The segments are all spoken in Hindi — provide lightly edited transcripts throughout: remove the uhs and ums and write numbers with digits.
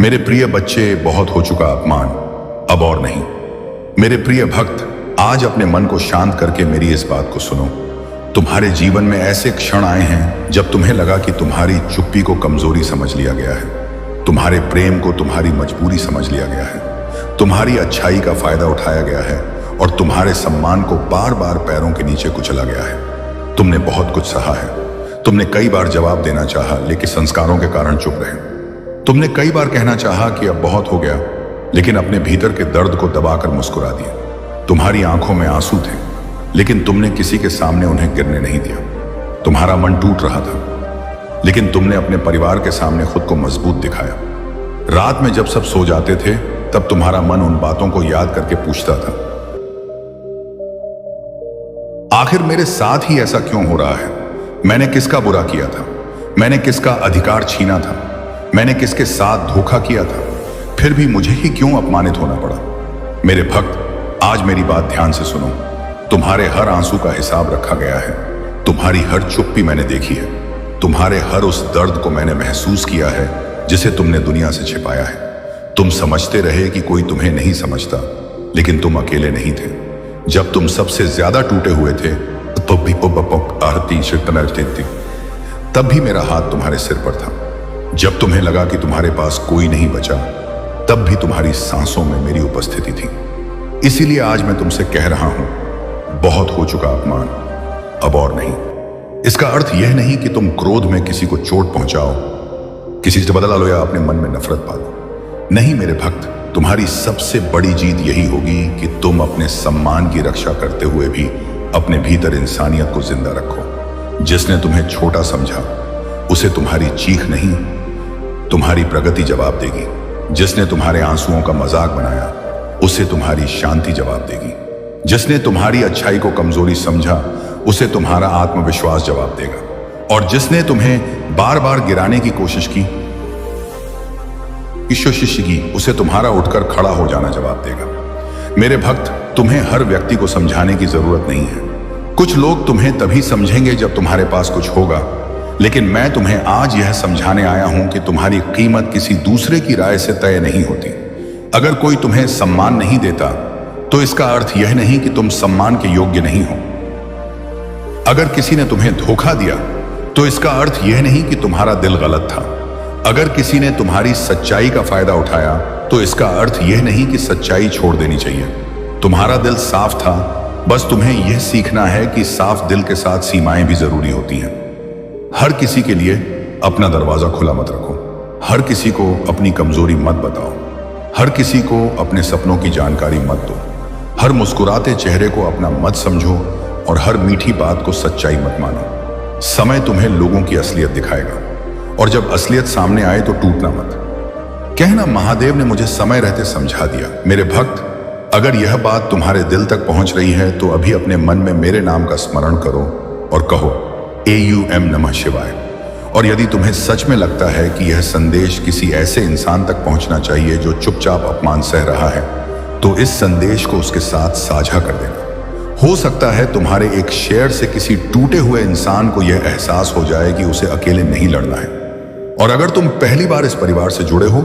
मेरे प्रिय बच्चे, बहुत हो चुका अपमान, अब और नहीं। मेरे प्रिय भक्त, आज अपने मन को शांत करके मेरी इस बात को सुनो। तुम्हारे जीवन में ऐसे क्षण आए हैं जब तुम्हें लगा कि तुम्हारी चुप्पी को कमजोरी समझ लिया गया है, तुम्हारे प्रेम को तुम्हारी मजबूरी समझ लिया गया है, तुम्हारी अच्छाई का फायदा उठाया गया है और तुम्हारे सम्मान को बार बार पैरों के नीचे कुचला गया है। तुमने बहुत कुछ सहा है, तुमने कई बार जवाब देना चाहा लेकिन संस्कारों के कारण चुप रहे। तुमने कई बार कहना चाहा कि अब बहुत हो गया, लेकिन अपने भीतर के दर्द को दबाकर मुस्कुरा दिया। तुम्हारी आंखों में आंसू थे, लेकिन तुमने किसी के सामने उन्हें गिरने नहीं दिया। तुम्हारा मन टूट रहा था, लेकिन तुमने अपने परिवार के सामने खुद को मजबूत दिखाया। रात में जब सब सो जाते थे, तब तुम्हारा मन उन बातों को याद करके पूछता था, आखिर मेरे साथ ही ऐसा क्यों हो रहा है? मैंने किसका बुरा किया था? मैंने किसका अधिकार छीना था? मैंने किसके साथ धोखा किया था? फिर भी मुझे ही क्यों अपमानित होना पड़ा? मेरे भक्त, आज मेरी बात ध्यान से सुनो। तुम्हारे हर आंसू का हिसाब रखा गया है, तुम्हारी हर चुप्पी मैंने देखी है, तुम्हारे हर उस दर्द को मैंने महसूस किया है जिसे तुमने दुनिया से छिपाया है। तुम समझते रहे कि कोई तुम्हें नहीं समझता, लेकिन तुम अकेले नहीं थे। जब तुम सबसे ज्यादा टूटे हुए थे, तब भी मेरा हाथ तुम्हारे सिर पर था। जब तुम्हें लगा कि तुम्हारे पास कोई नहीं बचा, तब भी तुम्हारी सांसों में मेरी उपस्थिति थी। इसीलिए आज मैं तुमसे कह रहा हूं, बहुत हो चुका अपमान, अब और नहीं। इसका अर्थ यह नहीं कि तुम क्रोध में किसी को चोट पहुंचाओ, किसी से बदला लो या अपने मन में नफरत पालो। नहीं मेरे भक्त, तुम्हारी सबसे बड़ी जीत यही होगी कि तुम अपने सम्मान की रक्षा करते हुए भी अपने भीतर इंसानियत को जिंदा रखो। जिसने तुम्हें छोटा समझा, उसे तुम्हारी चीख नहीं, तुम्हारी प्रगति जवाब देगी। जिसने तुम्हारे आंसुओं का मजाक बनाया, उसे तुम्हारी शांति जवाब देगी। जिसने तुम्हारी अच्छाई को कमजोरी समझा, उसे तुम्हारा आत्मविश्वास जवाब देगा। और जिसने तुम्हें बार बार गिराने की कोशिश की, उसे तुम्हारा उठकर खड़ा हो जाना जवाब देगा। मेरे भक्त, तुम्हें हर व्यक्ति को समझाने की जरूरत नहीं है। कुछ लोग तुम्हें तभी समझेंगे जब तुम्हारे पास कुछ होगा, लेकिन मैं तुम्हें आज यह समझाने आया हूं कि तुम्हारी कीमत किसी दूसरे की राय से तय नहीं होती। अगर कोई तुम्हें सम्मान नहीं देता, तो इसका अर्थ यह नहीं कि तुम सम्मान के योग्य नहीं हो। अगर किसी ने तुम्हें धोखा दिया, तो इसका अर्थ यह नहीं कि तुम्हारा दिल गलत था। अगर किसी ने तुम्हारी सच्चाई का फायदा उठाया, तो इसका अर्थ यह नहीं कि सच्चाई छोड़ देनी चाहिए। तुम्हारा दिल साफ था, बस तुम्हें यह सीखना है कि साफ दिल के साथ सीमाएं भी जरूरी होती हैं। हर किसी के लिए अपना दरवाजा खुला मत रखो, हर किसी को अपनी कमजोरी मत बताओ, हर किसी को अपने सपनों की जानकारी मत दो, हर मुस्कुराते चेहरे को अपना मत समझो और हर मीठी बात को सच्चाई मत मानो। समय तुम्हें लोगों की असलियत दिखाएगा, और जब असलियत सामने आए तो टूटना मत। कहना, महादेव ने मुझे समय रहते समझा दिया। मेरे भक्त, अगर यह बात तुम्हारे दिल तक पहुंच रही है, तो अभी अपने मन में मेरे नाम का स्मरण करो और कहो, AUM नमः शिवाय। और यदि तुम्हें सच में लगता है कि यह संदेश किसी ऐसे इंसान तक पहुंचना चाहिए जो चुपचाप अपमान सह रहा है, तो इस संदेश को उसके साथ साझा कर देना। हो सकता है तुम्हारे एक शेयर से किसी टूटे हुए इंसान को यह एहसास हो जाए कि उसे अकेले नहीं लड़ना है। और अगर तुम पहली बार इस परिवार से जुड़े हो,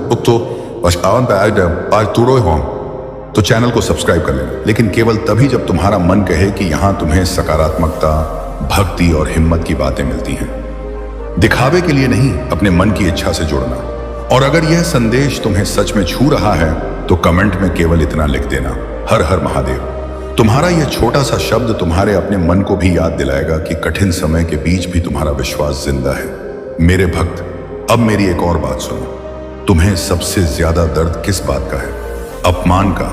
तो चैनल को सब्सक्राइब कर लेना, लेकिन केवल तभी जब तुम्हारा मन कहे कि यहां तुम्हें सकारात्मकता, भक्ति और हिम्मत की बातें मिलती हैं। दिखावे के लिए नहीं, अपने मन की इच्छा से जुड़ना। और अगर यह संदेश तुम्हें सच में छू रहा है, तो कमेंट में केवल इतना लिख देना, हर हर महादेव। तुम्हारा यह छोटा सा शब्द तुम्हारे अपने मन को भी याद दिलाएगा कि कठिन समय के बीच भी तुम्हारा विश्वास जिंदा है। मेरे भक्त, अब मेरी एक और बात सुनो। तुम्हें सबसे ज्यादा दर्द किस बात का है? अपमान का,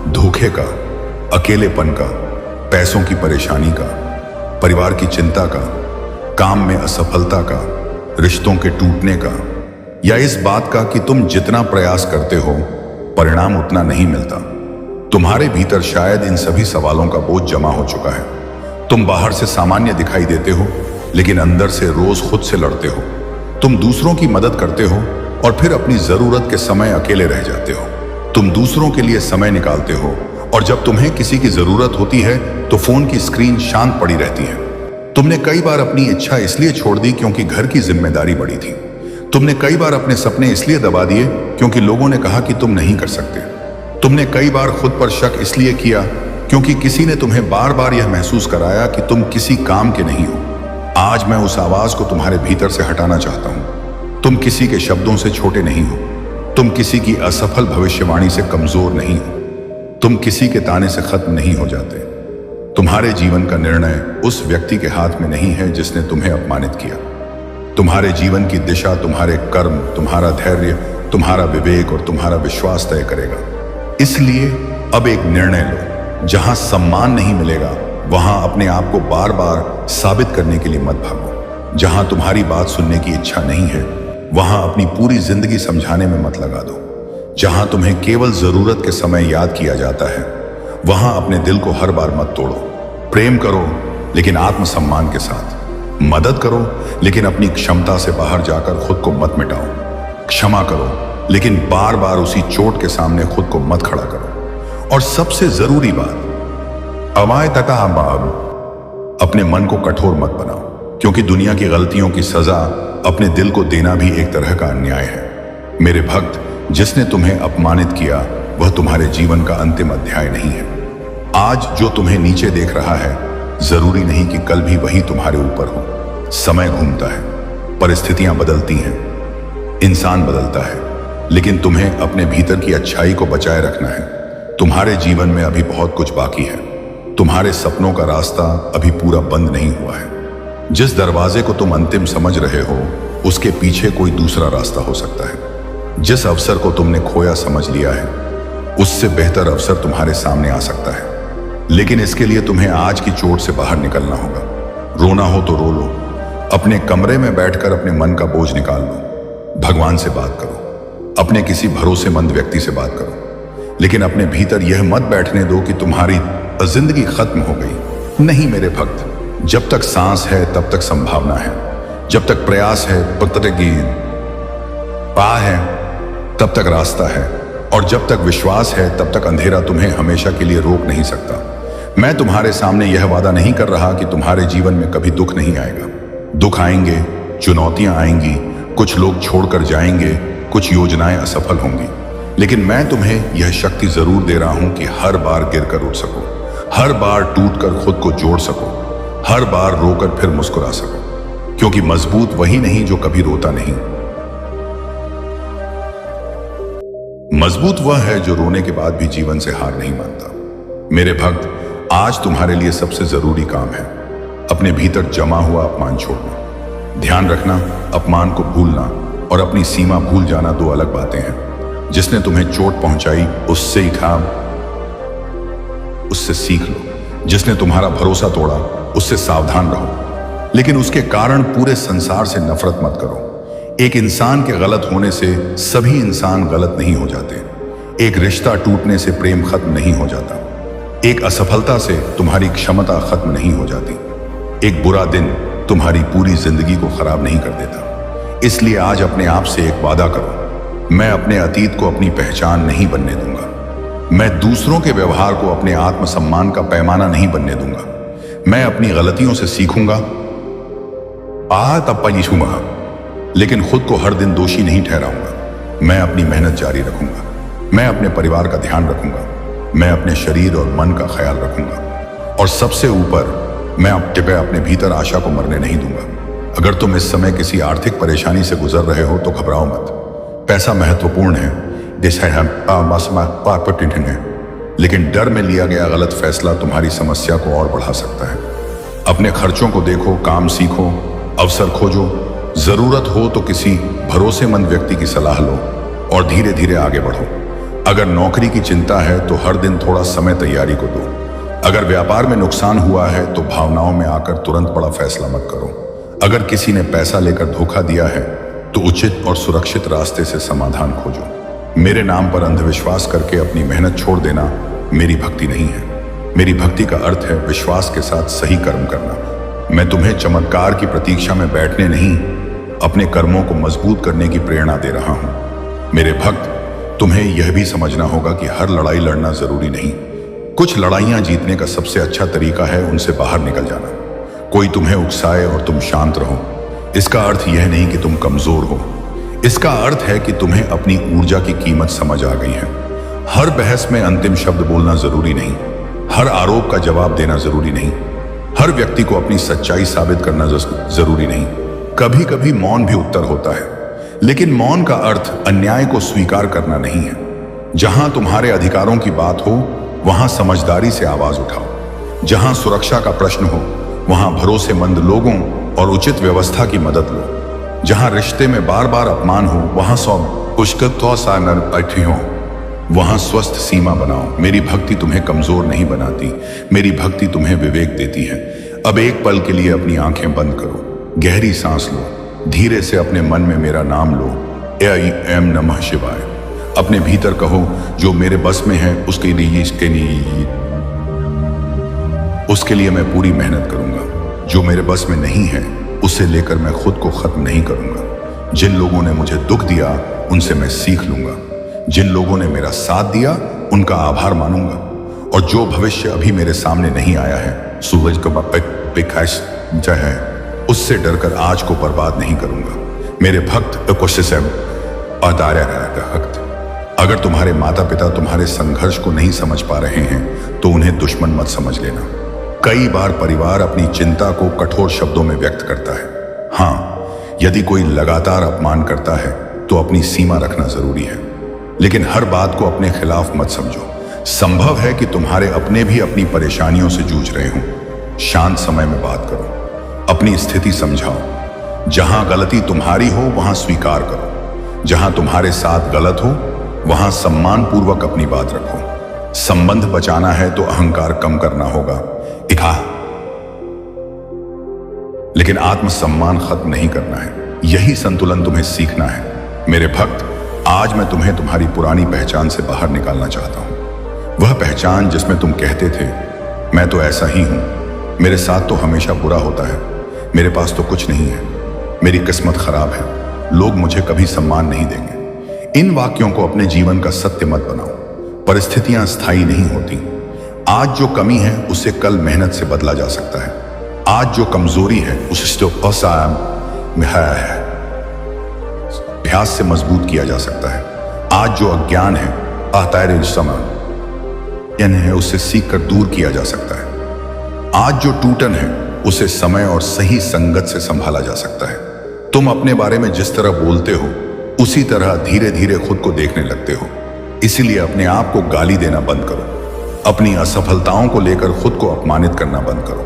धोखे का, अकेलेपन का, पैसों की परेशानी का, परिवार की चिंता का, काम में असफलता का, रिश्तों के टूटने का, या इस बात का कि तुम जितना प्रयास करते हो, परिणाम उतना नहीं मिलता? तुम्हारे भीतर शायद इन सभी सवालों का बोझ जमा हो चुका है। तुम बाहर से सामान्य दिखाई देते हो, लेकिन अंदर से रोज खुद से लड़ते हो। तुम दूसरों की मदद करते हो और फिर अपनी जरूरत के समय अकेले रह जाते हो। तुम दूसरों के लिए समय निकालते हो, और जब तुम्हें किसी की जरूरत होती है, तो फोन की स्क्रीन शांत पड़ी रहती है। तुमने कई बार अपनी इच्छा इसलिए छोड़ दी क्योंकि घर की जिम्मेदारी बड़ी थी। तुमने कई बार अपने सपने इसलिए दबा दिए क्योंकि लोगों ने कहा कि तुम नहीं कर सकते। तुमने कई बार खुद पर शक इसलिए किया क्योंकि किसी ने तुम्हें बार बार यह महसूस कराया कि तुम किसी काम के नहीं हो। आज मैं उस आवाज को तुम्हारे भीतर से हटाना चाहता हूं। तुम किसी के शब्दों से छोटे नहीं हो। तुम किसी की असफल भविष्यवाणी से कमजोर नहीं हो। तुम किसी के ताने से खत्म नहीं हो जाते। तुम्हारे जीवन का निर्णय उस व्यक्ति के हाथ में नहीं है जिसने तुम्हें अपमानित किया। तुम्हारे जीवन की दिशा तुम्हारे कर्म, तुम्हारा धैर्य, तुम्हारा विवेक और तुम्हारा विश्वास तय करेगा। इसलिए अब एक निर्णय लो। जहां सम्मान नहीं मिलेगा वहां अपने आप को बार बार साबित करने के लिए मत भागो। जहां तुम्हारी बात सुनने की इच्छा नहीं है वहां अपनी पूरी जिंदगी समझाने में मत लगा दो। जहां तुम्हें केवल जरूरत के समय याद किया जाता है वहां अपने दिल को हर बार मत तोड़ो। प्रेम करो लेकिन आत्मसम्मान के साथ। मदद करो लेकिन अपनी क्षमता से बाहर जाकर खुद को मत मिटाओ। क्षमा करो लेकिन बार बार उसी चोट के सामने खुद को मत खड़ा करो। और सबसे जरूरी बात, अमाय तका अपने मन को कठोर मत बनाओ, क्योंकि दुनिया की गलतियों की सजा अपने दिल को देना भी एक तरह का अन्याय है। मेरे भक्त, जिसने तुम्हें अपमानित किया वह तुम्हारे जीवन का अंतिम अध्याय नहीं है। आज जो तुम्हें नीचे देख रहा है जरूरी नहीं कि कल भी वही तुम्हारे ऊपर हो। समय घूमता है, परिस्थितियां बदलती हैं, इंसान बदलता है, लेकिन तुम्हें अपने भीतर की अच्छाई को बचाए रखना है। तुम्हारे जीवन में अभी बहुत कुछ बाकी है। तुम्हारे सपनों का रास्ता अभी पूरा बंद नहीं हुआ है। जिस दरवाजे को तुम अंतिम समझ रहे हो उसके पीछे कोई दूसरा रास्ता हो सकता है। जिस अवसर को तुमने खोया समझ लिया है उससे बेहतर अवसर तुम्हारे सामने आ सकता है। लेकिन इसके लिए तुम्हें आज की चोट से बाहर निकलना होगा। रोना हो तो रो लो। अपने कमरे में बैठकर अपने मन का बोझ निकाल लो। भगवान से बात करो। अपने किसी भरोसेमंद व्यक्ति से बात करो। लेकिन अपने भीतर यह मत बैठने दो कि तुम्हारी जिंदगी खत्म हो गई। नहीं मेरे भक्त, जब तक सांस है तब तक संभावना है। जब तक प्रयास है तब तक पा है, तब तक रास्ता है। और जब तक विश्वास है तब तक अंधेरा तुम्हें हमेशा के लिए रोक नहीं सकता। मैं तुम्हारे सामने यह वादा नहीं कर रहा कि तुम्हारे जीवन में कभी दुख नहीं आएगा। दुख आएंगे, चुनौतियां आएंगी, कुछ लोग छोड़कर जाएंगे, कुछ योजनाएं असफल होंगी, लेकिन मैं तुम्हें यह शक्ति जरूर दे रहा हूं कि हर बार गिरकर उठ सको, हर बार टूटकर खुद को जोड़ सको, हर बार रोकर फिर मुस्कुरा सको। क्योंकि मजबूत वही नहीं जो कभी रोता नहीं, मजबूत वह है जो रोने के बाद भी जीवन से हार नहीं मानता। मेरे भक्त, आज तुम्हारे लिए सबसे जरूरी काम है अपने भीतर जमा हुआ अपमान छोड़ना। ध्यान रखना, अपमान को भूलना और अपनी सीमा भूल जाना दो अलग बातें हैं। जिसने तुम्हें चोट पहुंचाई उससे सीख लो। जिसने तुम्हारा भरोसा तोड़ा उससे सावधान रहो, लेकिन उसके कारण पूरे संसार से नफरत मत करो। एक इंसान के गलत होने से सभी इंसान गलत नहीं हो जाते। एक रिश्ता टूटने से प्रेम खत्म नहीं हो जाता। एक असफलता से तुम्हारी क्षमता खत्म नहीं हो जाती। एक बुरा दिन तुम्हारी पूरी जिंदगी को खराब नहीं कर देता। इसलिए आज अपने आप से एक वादा करो, मैं अपने अतीत को अपनी पहचान नहीं बनने दूंगा। मैं दूसरों के व्यवहार को अपने आत्मसम्मान का पैमाना नहीं बनने दूंगा। मैं अपनी गलतियों से सीखूंगा, लेकिन खुद को हर दिन दोषी नहीं ठहराऊंगा। मैं अपनी मेहनत जारी रखूंगा। मैं अपने परिवार का ध्यान रखूंगा। मैं अपने शरीर और मन का ख्याल रखूंगा। और सबसे ऊपर, मैं अपने भीतर आशा को मरने नहीं दूंगा। अगर तुम इस समय किसी आर्थिक परेशानी से गुजर रहे हो तो घबराओ मत। पैसा महत्वपूर्ण है, लेकिन डर में लिया गया गलत फैसला तुम्हारी समस्या को और बढ़ा सकता है। अपने खर्चों को देखो, काम सीखो, अवसर खोजो। जरूरत हो तो किसी भरोसेमंद व्यक्ति की सलाह लो और धीरे धीरे आगे बढ़ो। अगर नौकरी की चिंता है तो हर दिन थोड़ा समय तैयारी को दो। अगर व्यापार में नुकसान हुआ है तो भावनाओं में आकर तुरंत बड़ा फैसला मत करो। अगर किसी ने पैसा लेकर धोखा दिया है तो उचित और सुरक्षित रास्ते से समाधान खोजो। मेरे नाम पर अंधविश्वास करके अपनी मेहनत छोड़ देना मेरी भक्ति नहीं है। मेरी भक्ति का अर्थ है विश्वास के साथ सही कर्म करना। मैं तुम्हें चमत्कार की प्रतीक्षा में बैठने नहीं, अपने कर्मों को मजबूत करने की प्रेरणा दे रहा हूं। मेरे भक्त, तुम्हें यह भी समझना होगा कि हर लड़ाई लड़ना जरूरी नहीं। कुछ लड़ाइयां जीतने का सबसे अच्छा तरीका है उनसे बाहर निकल जाना। कोई तुम्हें उकसाए और तुम शांत रहो, इसका अर्थ यह नहीं कि तुम कमजोर हो। इसका अर्थ है कि तुम्हें अपनी ऊर्जा की कीमत समझ आ गई है। हर बहस में अंतिम शब्द बोलना जरूरी नहीं, हर आरोप का जवाब देना जरूरी नहीं, हर व्यक्ति को अपनी सच्चाई साबित करना जरूरी नहीं। कभी कभी मौन भी उत्तर होता है, लेकिन मौन का अर्थ अन्याय को स्वीकार करना नहीं है। जहां तुम्हारे अधिकारों की बात हो वहां समझदारी से आवाज उठाओ। जहां सुरक्षा का प्रश्न हो वहां भरोसेमंद लोगों और उचित व्यवस्था की मदद लो। जहां रिश्ते में बार बार अपमान हो वहां हो वहां स्वस्थ सीमा बनाओ। मेरी भक्ति तुम्हें कमजोर नहीं बनाती, मेरी भक्ति तुम्हें विवेक देती है। अब एक पल के लिए अपनी आंखें बंद करो, गहरी सांस लो, धीरे से अपने मन में मेरा नाम लो, ऐम नमः शिवाय। अपने भीतर कहो, जो मेरे बस में है उसके लिए मैं पूरी मेहनत करूंगा। जो मेरे बस में नहीं है उसे लेकर मैं खुद को खत्म नहीं करूंगा। जिन लोगों ने मुझे दुख दिया उनसे मैं सीख लूंगा। जिन लोगों ने मेरा साथ दिया उनका आभार मानूंगा। और जो भविष्य अभी मेरे सामने नहीं आया है, सूरज को है, उससे डरकर आज को बर्बाद नहीं करूंगा। मेरे भक्त अगर तुम्हारे माता पिता तुम्हारे संघर्ष को नहीं समझ पा रहे हैं तो उन्हें दुश्मन मत समझ लेना। कई बार परिवार अपनी चिंता को कठोर शब्दों में व्यक्त करता है। हाँ, यदि कोई लगातार अपमान करता है तो अपनी सीमा रखना जरूरी है, लेकिन हर बात को अपने खिलाफ मत समझो। संभव है कि तुम्हारे अपने भी अपनी परेशानियों से जूझ रहे हों। शांत समय में बात करो, अपनी स्थिति समझाओ। जहां गलती तुम्हारी हो वहां स्वीकार करो। जहां तुम्हारे साथ गलत हो वहां सम्मान पूर्वक अपनी बात रखो। संबंध बचाना है तो अहंकार कम करना होगा, लेकिन आत्मसम्मान खत्म नहीं करना है। यही संतुलन तुम्हें सीखना है। मेरे भक्त, आज मैं तुम्हें तुम्हारी पुरानी पहचान से बाहर निकालना चाहता हूं। वह पहचान जिसमें तुम कहते थे, मैं तो ऐसा ही हूं, मेरे साथ तो हमेशा बुरा होता है, मेरे पास तो कुछ नहीं है, मेरी किस्मत खराब है, लोग मुझे कभी सम्मान नहीं देंगे। इन वाक्यों को अपने जीवन का सत्य मत बनाओ। परिस्थितियां स्थायी नहीं होती। आज जो कमी है उसे कल मेहनत से बदला जा सकता है। आज जो कमजोरी है उसे अभ्यास से मजबूत किया जा सकता है। आज जो अज्ञान है उसे सीख कर दूर किया जा सकता है। आज जो टूटन है उसे समय और सही संगत से संभाला जा सकता है। तुम अपने बारे में जिस तरह बोलते हो उसी तरह धीरे धीरे खुद को देखने लगते हो। इसीलिए अपने आप को गाली देना बंद करो। अपनी असफलताओं को लेकर खुद को अपमानित करना बंद करो।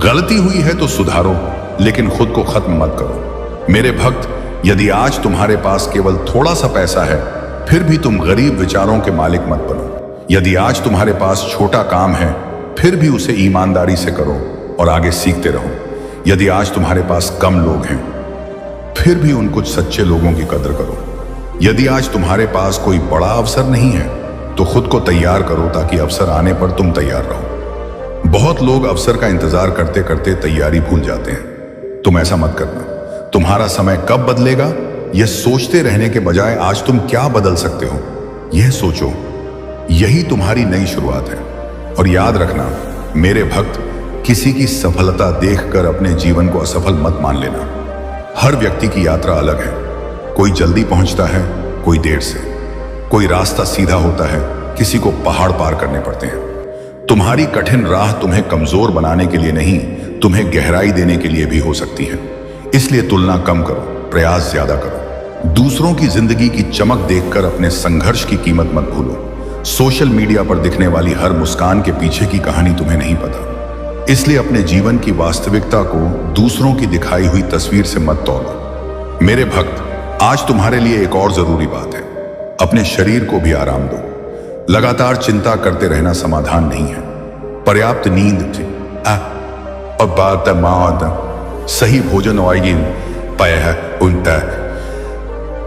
गलती हुई है तो सुधारो, लेकिन खुद को खत्म मत करो। मेरे भक्त, यदि आज तुम्हारे पास केवल थोड़ा सा पैसा है फिर भी तुम गरीब विचारों के मालिक मत बनो। यदि आज तुम्हारे पास छोटा काम है फिर भी उसे ईमानदारी से करो और आगे सीखते रहो। यदि आज तुम्हारे पास कम लोग हैं फिर भी उन कुछ सच्चे लोगों की कदर करो। यदि आज तुम्हारे पास कोई बड़ा अवसर नहीं है तो खुद को तैयार करो ताकि अवसर आने पर तुम तैयार रहो। बहुत लोग अवसर का इंतजार करते करते तैयारी भूल जाते हैं। तुम ऐसा मत करना। तुम्हारा समय कब बदलेगा यह सोचते रहने के बजाय आज तुम क्या बदल सकते हो यह सोचो। यही तुम्हारी नई शुरुआत है। और याद रखना मेरे भक्त, किसी की सफलता देखकर अपने जीवन को असफल मत मान लेना। हर व्यक्ति की यात्रा अलग है। कोई जल्दी पहुंचता है, कोई देर से। कोई रास्ता सीधा होता है, किसी को पहाड़ पार करने पड़ते हैं। तुम्हारी कठिन राह तुम्हें कमजोर बनाने के लिए नहीं, तुम्हें गहराई देने के लिए भी हो सकती है। इसलिए तुलना कम करो, प्रयास ज्यादा करो। दूसरों की जिंदगी की चमक देखकर अपने संघर्ष की कीमत मत भूलो। सोशल मीडिया पर दिखने वाली हर मुस्कान के पीछे की कहानी तुम्हें नहीं पता। इसलिए अपने जीवन की वास्तविकता को दूसरों की दिखाई हुई तस्वीर से मत तौलो। मेरे भक्त, आज तुम्हारे लिए एक और जरूरी बात है। अपने शरीर को भी आराम दो। लगातार चिंता करते रहना समाधान नहीं है। पर्याप्त नींद, सही भोजन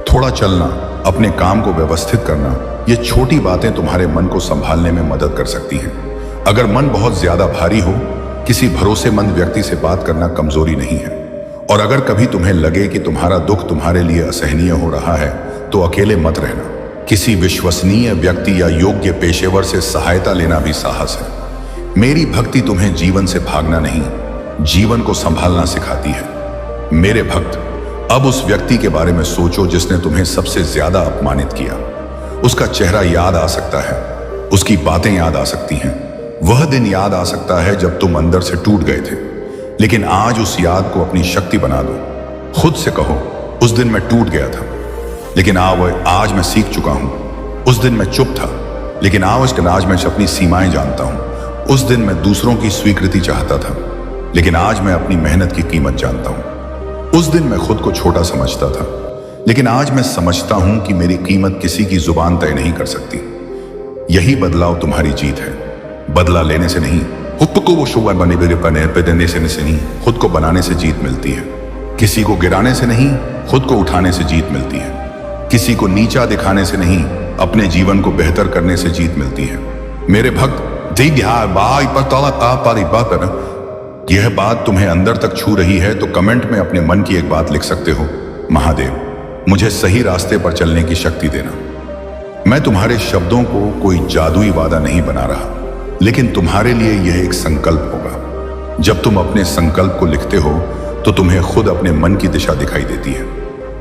थोड़ा चलना, अपने काम को व्यवस्थित करना, ये छोटी बातें तुम्हारे मन को संभालने में मदद कर सकती हैं। अगर मन बहुत ज्यादा भारी हो, किसी भरोसेमंद व्यक्ति से बात करना कमजोरी नहीं है। और अगर कभी तुम्हें लगे कि तुम्हारा दुख तुम्हारे लिए असहनीय हो रहा है तो अकेले मत रहना। किसी विश्वसनीय व्यक्ति या योग्य पेशेवर से सहायता लेना भी साहस है। मेरी भक्ति तुम्हें जीवन से भागना नहीं, जीवन को संभालना सिखाती है। मेरे भक्त, अब उस व्यक्ति के बारे में सोचो जिसने तुम्हें सबसे ज्यादा अपमानित किया। उसका चेहरा याद आ सकता है, उसकी बातें याद आ सकती हैं, वह दिन याद आ सकता है जब तुम अंदर से टूट गए थे। लेकिन आज उस याद को अपनी शक्ति बना दो। खुद से कहो, उस दिन मैं टूट गया था, लेकिन आज मैं सीख चुका हूं। उस दिन मैं चुप था, लेकिन आज मैं अपनी सीमाएं जानता हूं। उस दिन मैं दूसरों की स्वीकृति चाहता था, लेकिन आज मैं अपनी मेहनत की कीमत जानता हूं। उस दिन मैं खुद को छोटा समझता था, लेकिन आज मैं समझता हूं कि मेरी कीमत किसी की जुबान तय नहीं कर सकती। यही बदलाव तुम्हारी जीत है, बदला लेने से नहीं, खुद को वो शुगर देने से नहीं, खुद को बनाने से जीत मिलती है। किसी को गिराने से नहीं, खुद को उठाने से जीत मिलती है। किसी को नीचा दिखाने से नहीं, अपने जीवन को बेहतर करने से जीत मिलती है। मेरे भक्त, यह बात तुम्हें अंदर तक छू रही है तो कमेंट में अपने मन की एक बात लिख सकते हो। महादेव, मुझे सही रास्ते पर चलने की शक्ति देना। मैं तुम्हारे शब्दों को कोई जादुई वादा नहीं बना रहा, लेकिन तुम्हारे लिए यह एक संकल्प होगा। जब तुम अपने संकल्प को लिखते हो तो तुम्हें खुद अपने मन की दिशा दिखाई देती है।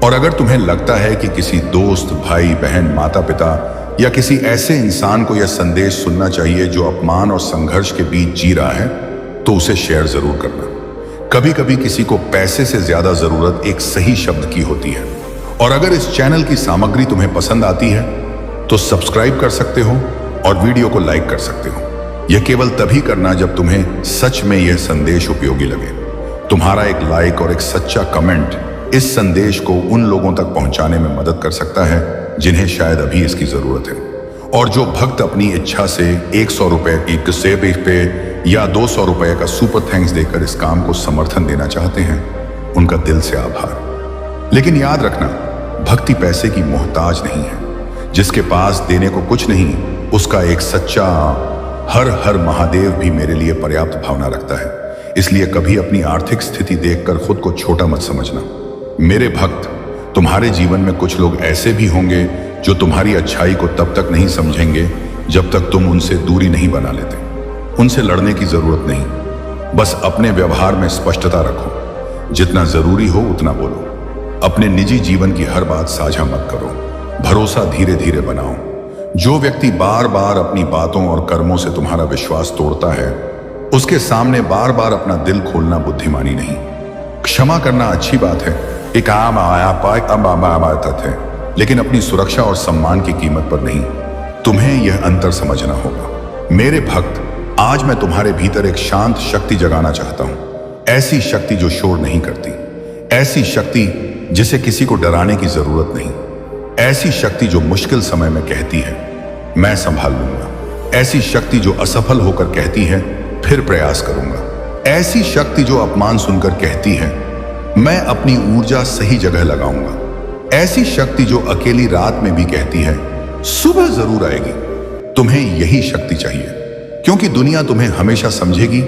और अगर तुम्हें लगता है कि किसी दोस्त, भाई, बहन, माता पिता या किसी ऐसे इंसान को यह संदेश सुनना चाहिए जो अपमान और संघर्ष के बीच जी रहा है, तो उसे शेयर जरूर करना। कभी कभी किसी को पैसे से ज्यादा जरूरत एक सही शब्द की होती है। और अगर इस चैनल की सामग्री तुम्हें पसंद आती है तो सब्सक्राइब कर सकते हो और वीडियो को लाइक कर सकते हो। यह केवल तभी करना जब तुम्हें सच में यह संदेश उपयोगी लगे। तुम्हारा एक लाइक और एक सच्चा कमेंट इस संदेश को उन लोगों तक पहुंचाने में मदद कर सकता है जिन्हें शायद अभी इसकी जरूरत है। और जो भक्त अपनी इच्छा से 100 रुपए एक सेब पे या 200 रुपए का सुपर थैंक्स देकर इस काम को समर्थन देना चाहते हैं, उनका दिल से आभार। लेकिन याद रखना, भक्ति पैसे की मोहताज नहीं है। जिसके पास देने को कुछ नहीं, उसका एक सच्चा हर हर महादेव भी मेरे लिए पर्याप्त भावना रखता है। इसलिए कभी अपनी आर्थिक स्थिति देखकर खुद को छोटा मत समझना। मेरे भक्त, तुम्हारे जीवन में कुछ लोग ऐसे भी होंगे जो तुम्हारी अच्छाई को तब तक नहीं समझेंगे जब तक तुम उनसे दूरी नहीं बना लेते। उनसे लड़ने की जरूरत नहीं, बस अपने व्यवहार में स्पष्टता रखो। जितना जरूरी हो उतना बोलो। अपने निजी जीवन की हर बात साझा मत करो। भरोसा धीरे धीरे बनाओ। जो व्यक्ति बार बार अपनी बातों और कर्मों से तुम्हारा विश्वास तोड़ता है, उसके सामने बार बार अपना दिल खोलना बुद्धिमानी नहीं। क्षमा करना अच्छी बात है, एक आम आया है, लेकिन अपनी सुरक्षा और सम्मान की कीमत पर नहीं। तुम्हें यह अंतर समझना होगा। मेरे भक्त, आज मैं तुम्हारे भीतर एक शांत शक्ति जगाना चाहता हूं। ऐसी शक्ति जो शोर नहीं करती, ऐसी शक्ति जिसे किसी को डराने की जरूरत नहीं, ऐसी शक्ति जो मुश्किल समय में कहती है मैं संभाल लूंगा, ऐसी शक्ति जो असफल होकर कहती है फिर प्रयास करूंगा, ऐसी शक्ति जो अपमान सुनकर कहती है मैं अपनी ऊर्जा सही जगह लगाऊंगा, ऐसी शक्ति जो अकेली रात में भी कहती है सुबह जरूर आएगी। तुम्हें यही शक्ति चाहिए, क्योंकि दुनिया तुम्हें हमेशा समझेगी,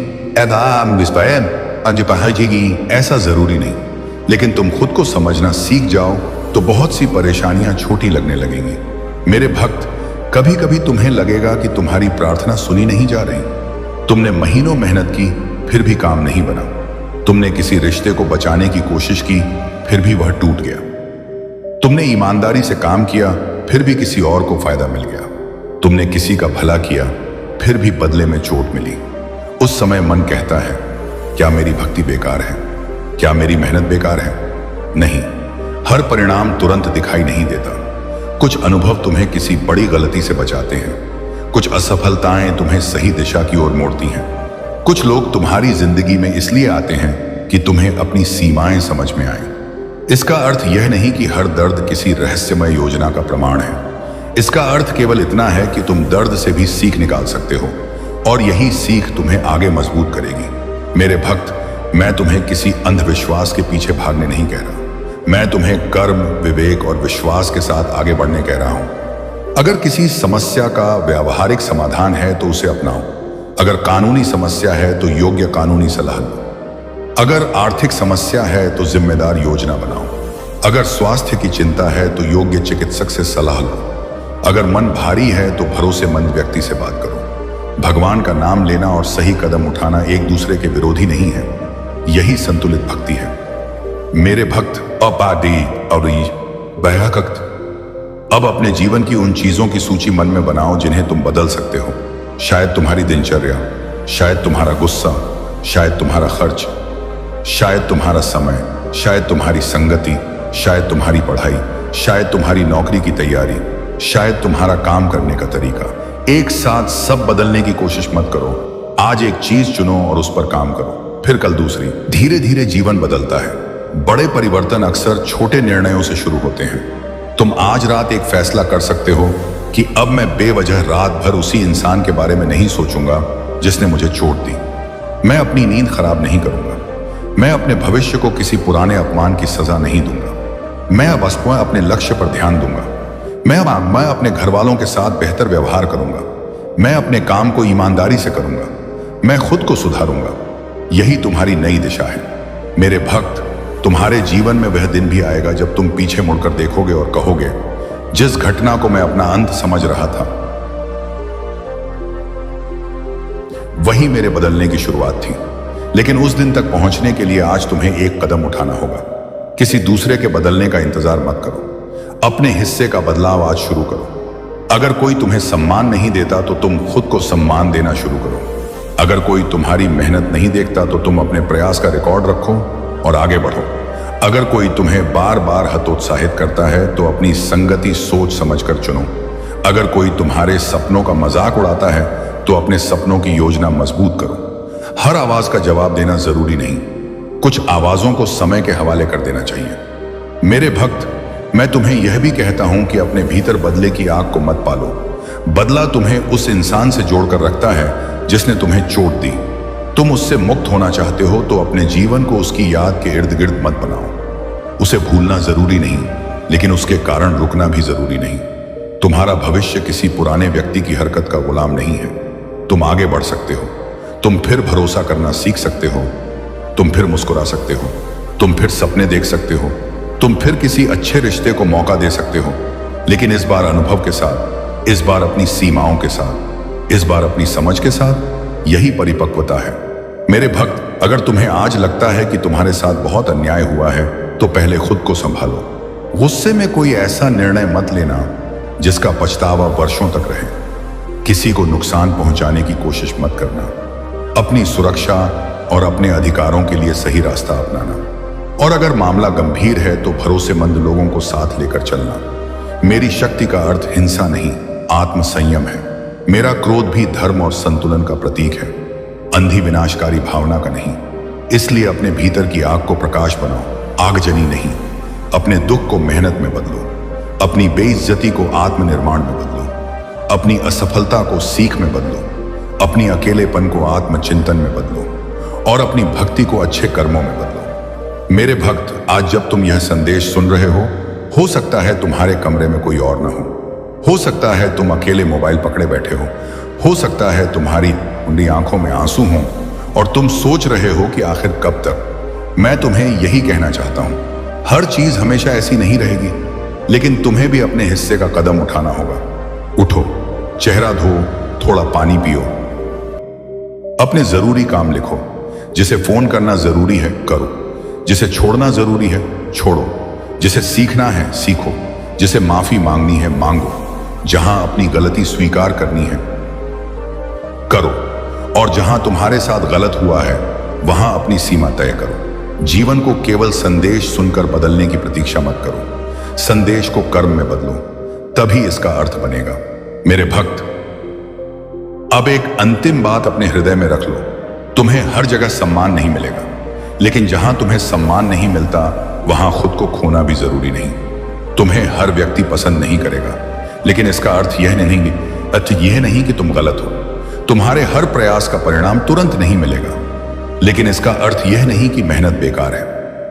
ऐसा जरूरी नहीं। लेकिन तुम खुद को समझना सीख जाओ तो बहुत सी परेशानियां छोटी लगने लगेंगी। मेरे भक्त, कभी कभी तुम्हें लगेगा कि तुम्हारी प्रार्थना सुनी नहीं जा रही। तुमने महीनों मेहनत की फिर भी काम नहीं बना। तुमने किसी रिश्ते को बचाने की कोशिश की फिर भी वह टूट गया। तुमने ईमानदारी से काम किया फिर भी किसी और को फायदा मिल गया। तुमने किसी का भला किया फिर भी बदले में चोट मिली। उस समय मन कहता है क्या मेरी भक्ति बेकार है, क्या मेरी मेहनत बेकार है? नहीं, हर परिणाम तुरंत दिखाई नहीं देता। कुछ अनुभव तुम्हें किसी बड़ी गलती से बचाते हैं, कुछ असफलताएं तुम्हें सही दिशा की ओर मोड़ती हैं। कुछ लोग तुम्हारी जिंदगी में इसलिए आते हैं कि तुम्हें अपनी सीमाएं समझ में आए। इसका अर्थ यह नहीं कि हर दर्द किसी रहस्यमय योजना का प्रमाण है। इसका अर्थ केवल इतना है कि तुम दर्द से भी सीख निकाल सकते हो, और यही सीख तुम्हें आगे मजबूत करेगी। मेरे भक्त, मैं तुम्हें किसी अंधविश्वास के पीछे भागने नहीं कह रहा। मैं तुम्हें कर्म, विवेक और विश्वास के साथ आगे बढ़ने कह रहा हूं। अगर किसी समस्या का व्यावहारिक समाधान है तो उसे अपनाओ। अगर कानूनी समस्या है तो योग्य कानूनी सलाह लो। अगर आर्थिक समस्या है तो जिम्मेदार योजना बनाओ। अगर स्वास्थ्य की चिंता है तो योग्य चिकित्सक से सलाह लो। अगर मन भारी है तो भरोसेमंद व्यक्ति से बात करो। भगवान का नाम लेना और सही कदम उठाना एक दूसरे के विरोधी नहीं है। यही संतुलित भक्ति है। मेरे भक्त अपादी और बयाकक्त, अब अपने जीवन की उन चीजों की सूची मन में बनाओ जिन्हें तुम बदल सकते हो। शायद तुम्हारी दिनचर्या, शायद तुम्हारा गुस्सा, शायद तुम्हारा खर्च, शायद तुम्हारा समय, शायद तुम्हारी संगति, शायद तुम्हारी पढ़ाई, शायद तुम्हारी नौकरी की तैयारी, शायद तुम्हारा काम करने का तरीका। एक साथ सब बदलने की कोशिश मत करो। आज एक चीज चुनो और उस पर काम करो, फिर कल दूसरी। धीरे धीरे जीवन बदलता है। बड़े परिवर्तन अक्सर छोटे निर्णयों से शुरू होते हैं। तुम आज रात एक फैसला कर सकते हो कि अब मैं बेवजह रात भर उसी इंसान के बारे में नहीं सोचूंगा जिसने मुझे चोट दी। मैं अपनी नींद खराब नहीं करूंगा। मैं अपने भविष्य को किसी पुराने अपमान की सजा नहीं दूंगा। मैं अब अपने लक्ष्य पर ध्यान दूंगा। मैं अपने घर वालों के साथ बेहतर व्यवहार करूंगा। मैं अपने काम को ईमानदारी से करूंगा। मैं खुद को सुधारूंगा। यही तुम्हारी नई दिशा है। मेरे भक्त, तुम्हारे जीवन में वह दिन भी आएगा जब तुम पीछे मुड़कर देखोगे और कहोगे, जिस घटना को मैं अपना अंत समझ रहा था वही मेरे बदलने की शुरुआत थी। लेकिन उस दिन तक पहुंचने के लिए आज तुम्हें एक कदम उठाना होगा। किसी दूसरे के बदलने का इंतजार मत करो। अपने हिस्से का बदलाव आज शुरू करो। अगर कोई तुम्हें सम्मान नहीं देता तो तुम खुद को सम्मान देना शुरू करो। अगर कोई तुम्हारी मेहनत नहीं देखता तो तुम अपने प्रयास का रिकॉर्ड रखो और आगे बढ़ो। अगर कोई तुम्हें बार बार हतोत्साहित करता है तो अपनी संगति सोच समझकर चुनो। अगर कोई तुम्हारे सपनों का मजाक उड़ाता है तो अपने सपनों की योजना मजबूत करो। हर आवाज का जवाब देना जरूरी नहीं। कुछ आवाजों को समय के हवाले कर देना चाहिए। मेरे भक्त, मैं तुम्हें यह भी कहता हूं कि अपने भीतर बदले की आग को मत पालो। बदला तुम्हें उस इंसान से जोड़कर रखता है जिसने तुम्हें चोट दी। तुम उससे मुक्त होना चाहते हो तो अपने जीवन को उसकी याद के इर्द गिर्द मत बनाओ। उसे भूलना जरूरी नहीं, लेकिन उसके कारण रुकना भी जरूरी नहीं। तुम्हारा भविष्य किसी पुराने व्यक्ति की हरकत का गुलाम नहीं है। तुम आगे बढ़ सकते हो। तुम फिर भरोसा करना सीख सकते हो। तुम फिर मुस्कुरा सकते हो। तुम फिर सपने देख सकते हो। तुम फिर किसी अच्छे रिश्ते को मौका दे सकते हो। लेकिन इस बार अनुभव के साथ, इस बार अपनी सीमाओं के साथ, इस बार अपनी समझ के साथ। यही परिपक्वता है। मेरे भक्त, अगर तुम्हें आज लगता है कि तुम्हारे साथ बहुत अन्याय हुआ है तो पहले खुद को संभालो। गुस्से में कोई ऐसा निर्णय मत लेना जिसका पछतावा वर्षों तक रहे। किसी को नुकसान पहुंचाने की कोशिश मत करना। अपनी सुरक्षा और अपने अधिकारों के लिए सही रास्ता अपनाना। और अगर मामला गंभीर है तो भरोसेमंद लोगों को साथ लेकर चलना। मेरी शक्ति का अर्थ हिंसा नहीं, आत्मसंयम है। मेरा क्रोध भी धर्म और संतुलन का प्रतीक है, अंधी विनाशकारी भावना का नहीं। इसलिए अपने भीतर की आग को प्रकाश बनाओ, आगजनी नहीं। अपने दुख को मेहनत में बदलो। अपनी बेइज्जती को आत्मनिर्माण में बदलो। अपनी असफलता को सीख में बदलो। अपनी अकेलेपन को आत्मचिंतन में बदलो और अपनी भक्ति को अच्छे कर्मों में बदलो। मेरे भक्त, आज जब तुम यह संदेश सुन रहे हो सकता है तुम्हारे कमरे में कोई और ना हो सकता है तुम अकेले मोबाइल पकड़े बैठे हो सकता है तुम्हारी उंडी आंखों में आंसू हों और तुम सोच रहे हो कि आखिर कब तक। मैं तुम्हें यही कहना चाहता हूं, हर चीज हमेशा ऐसी नहीं रहेगी, लेकिन तुम्हें भी अपने हिस्से का कदम उठाना होगा। उठो, चेहरा धो, थोड़ा पानी पियो, अपने जरूरी काम लिखो। जिसे फोन करना जरूरी है करो, जिसे छोड़ना जरूरी है छोड़ो, जिसे सीखना है सीखो, जिसे माफी मांगनी है मांगो, जहां अपनी गलती स्वीकार करनी है करो, और जहां तुम्हारे साथ गलत हुआ है वहां अपनी सीमा तय करो। जीवन को केवल संदेश सुनकर बदलने की प्रतीक्षा मत करो। संदेश को कर्म में बदलो, तभी इसका अर्थ बनेगा। मेरे भक्त, अब एक अंतिम बात अपने हृदय में रख लो। तुम्हें हर जगह सम्मान नहीं मिलेगा, लेकिन जहां तुम्हें सम्मान नहीं मिलता वहां खुद को खोना भी जरूरी नहीं। तुम्हें हर व्यक्ति पसंद नहीं करेगा, लेकिन इसका अर्थ यह नहीं कि तुम गलत हो। तुम्हारे हर प्रयास का परिणाम तुरंत नहीं मिलेगा, लेकिन इसका अर्थ यह नहीं कि मेहनत बेकार है।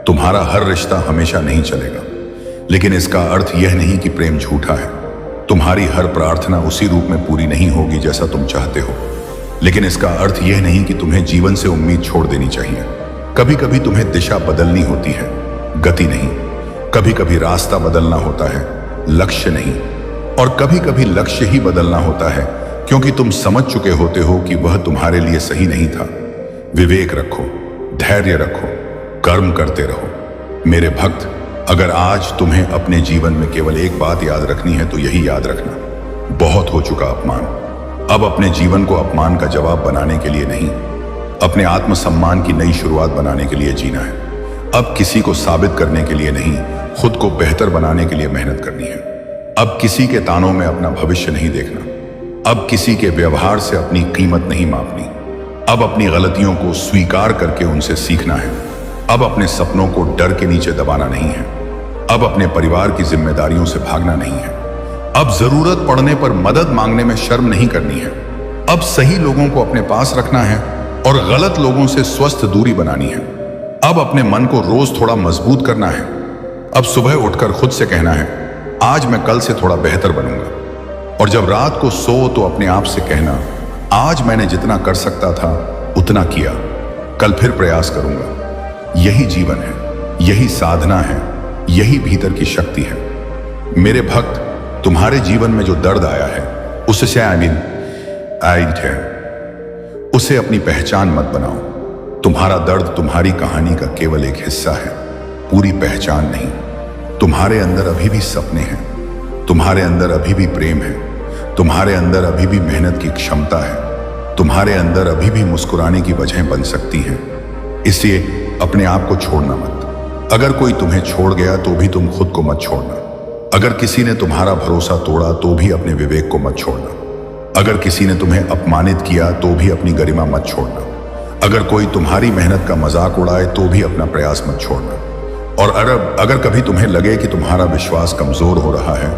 तुम्हारा हर रिश्ता हमेशा नहीं चलेगा, लेकिन इसका अर्थ यह नहीं कि प्रेम झूठा है। तुम्हारी हर प्रार्थना उसी रूप में पूरी नहीं होगी जैसा तुम चाहते हो, लेकिन इसका अर्थ यह नहीं कि तुम्हें जीवन से उम्मीद छोड़ देनी चाहिए। कभी कभी तुम्हें दिशा बदलनी होती है, गति नहीं। कभी कभी रास्ता बदलना होता है, लक्ष्य नहीं। और कभी कभी लक्ष्य ही बदलना होता है क्योंकि तुम समझ चुके होते हो कि वह तुम्हारे लिए सही नहीं था। विवेक रखो, धैर्य रखो, कर्म करते रहो। मेरे भक्त, अगर आज तुम्हें अपने जीवन में केवल एक बात याद रखनी है तो यही याद रखना, बहुत हो चुका अपमान। अब अपने जीवन को अपमान का जवाब बनाने के लिए नहीं, अपने आत्मसम्मान की नई शुरुआत बनाने के लिए जीना है। अब किसी को साबित करने के लिए नहीं, खुद को बेहतर बनाने के लिए मेहनत करनी है। अब किसी के तानों में अपना भविष्य नहीं देखना, अब किसी के व्यवहार से अपनी कीमत नहीं मापनी। अब अपनी गलतियों को स्वीकार करके उनसे सीखना है। अब अपने सपनों को डर के नीचे दबाना नहीं है। अब अपने परिवार की जिम्मेदारियों से भागना नहीं है। अब जरूरत पड़ने पर मदद मांगने में शर्म नहीं करनी है। अब सही लोगों को अपने पास रखना है और गलत लोगों से स्वस्थ दूरी बनानी है। अब अपने मन को रोज थोड़ा मजबूत करना है। अब सुबह उठकर खुद से कहना है, आज मैं कल से थोड़ा बेहतर बनूंगा। और जब रात को सो तो अपने आप से कहना, आज मैंने जितना कर सकता था उतना किया, कल फिर प्रयास करूंगा। यही जीवन है, यही साधना है, यही भीतर की शक्ति है। मेरे भक्त, तुम्हारे जीवन में जो दर्द आया है उससे है, उसे अपनी पहचान मत बनाओ। तुम्हारा दर्द तुम्हारी कहानी का केवल एक हिस्सा है, पूरी पहचान नहीं। तुम्हारे अंदर अभी भी सपने हैं, तुम्हारे अंदर अभी भी प्रेम है, तुम्हारे अंदर अभी भी मेहनत की क्षमता है, तुम्हारे अंदर अभी भी मुस्कुराने की वजह बन सकती हैं। इसलिए अपने आप को छोड़ना मत। अगर कोई तुम्हें छोड़ गया तो भी तुम खुद को मत छोड़ना। अगर किसी ने तुम्हारा भरोसा तोड़ा तो भी अपने विवेक को मत छोड़ना। अगर किसी ने तुम्हें अपमानित किया तो भी अपनी गरिमा मत छोड़ना। अगर कोई तुम्हारी मेहनत का मजाक उड़ाए तो भी अपना प्रयास मत छोड़ना। और अगर कभी तुम्हें लगे कि तुम्हारा विश्वास कमजोर हो रहा है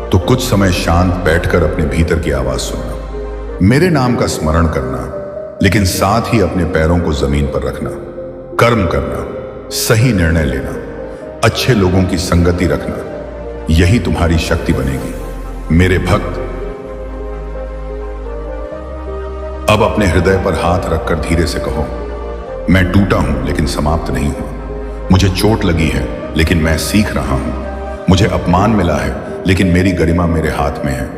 तो कुछ समय शांत बैठकर अपने भीतर की आवाज सुनना, मेरे नाम का स्मरण करना, लेकिन साथ ही अपने पैरों को जमीन पर रखना, कर्म करना, सही निर्णय लेना, अच्छे लोगों की संगति रखना, यही तुम्हारी शक्ति बनेगी। मेरे भक्त, अब अपने हृदय पर हाथ रखकर धीरे से कहो, मैं टूटा हूं लेकिन समाप्त नहीं हुआ। मुझे चोट लगी है लेकिन मैं सीख रहा हूं। मुझे अपमान मिला है लेकिन मेरी गरिमा मेरे हाथ में है।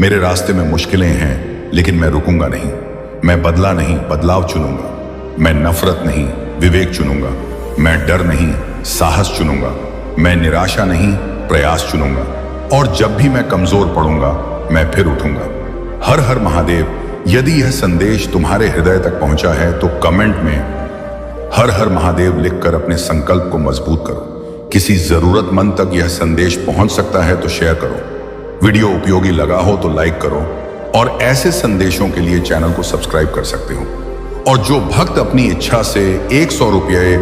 मेरे रास्ते में मुश्किलें हैं लेकिन मैं रुकूंगा नहीं। मैं बदला नहीं, बदलाव चुनूंगा। मैं नफरत नहीं, विवेक चुनूंगा। मैं डर नहीं, साहस चुनूंगा। मैं निराशा नहीं, प्रयास चुनूंगा। और जब भी मैं कमजोर पड़ूंगा मैं फिर उठूंगा। हर हर महादेव। यदि यह संदेश तुम्हारे हृदय तक पहुंचा है तो कमेंट में हर हर महादेव लिखकर अपने संकल्प को मजबूत करो। किसी जरूरतमंद तक यह संदेश पहुंच सकता है तो शेयर करो। वीडियो उपयोगी लगा हो तो लाइक करो और ऐसे संदेशों के लिए चैनल को सब्सक्राइब कर सकते हो। और जो भक्त अपनी इच्छा से 100 रुपये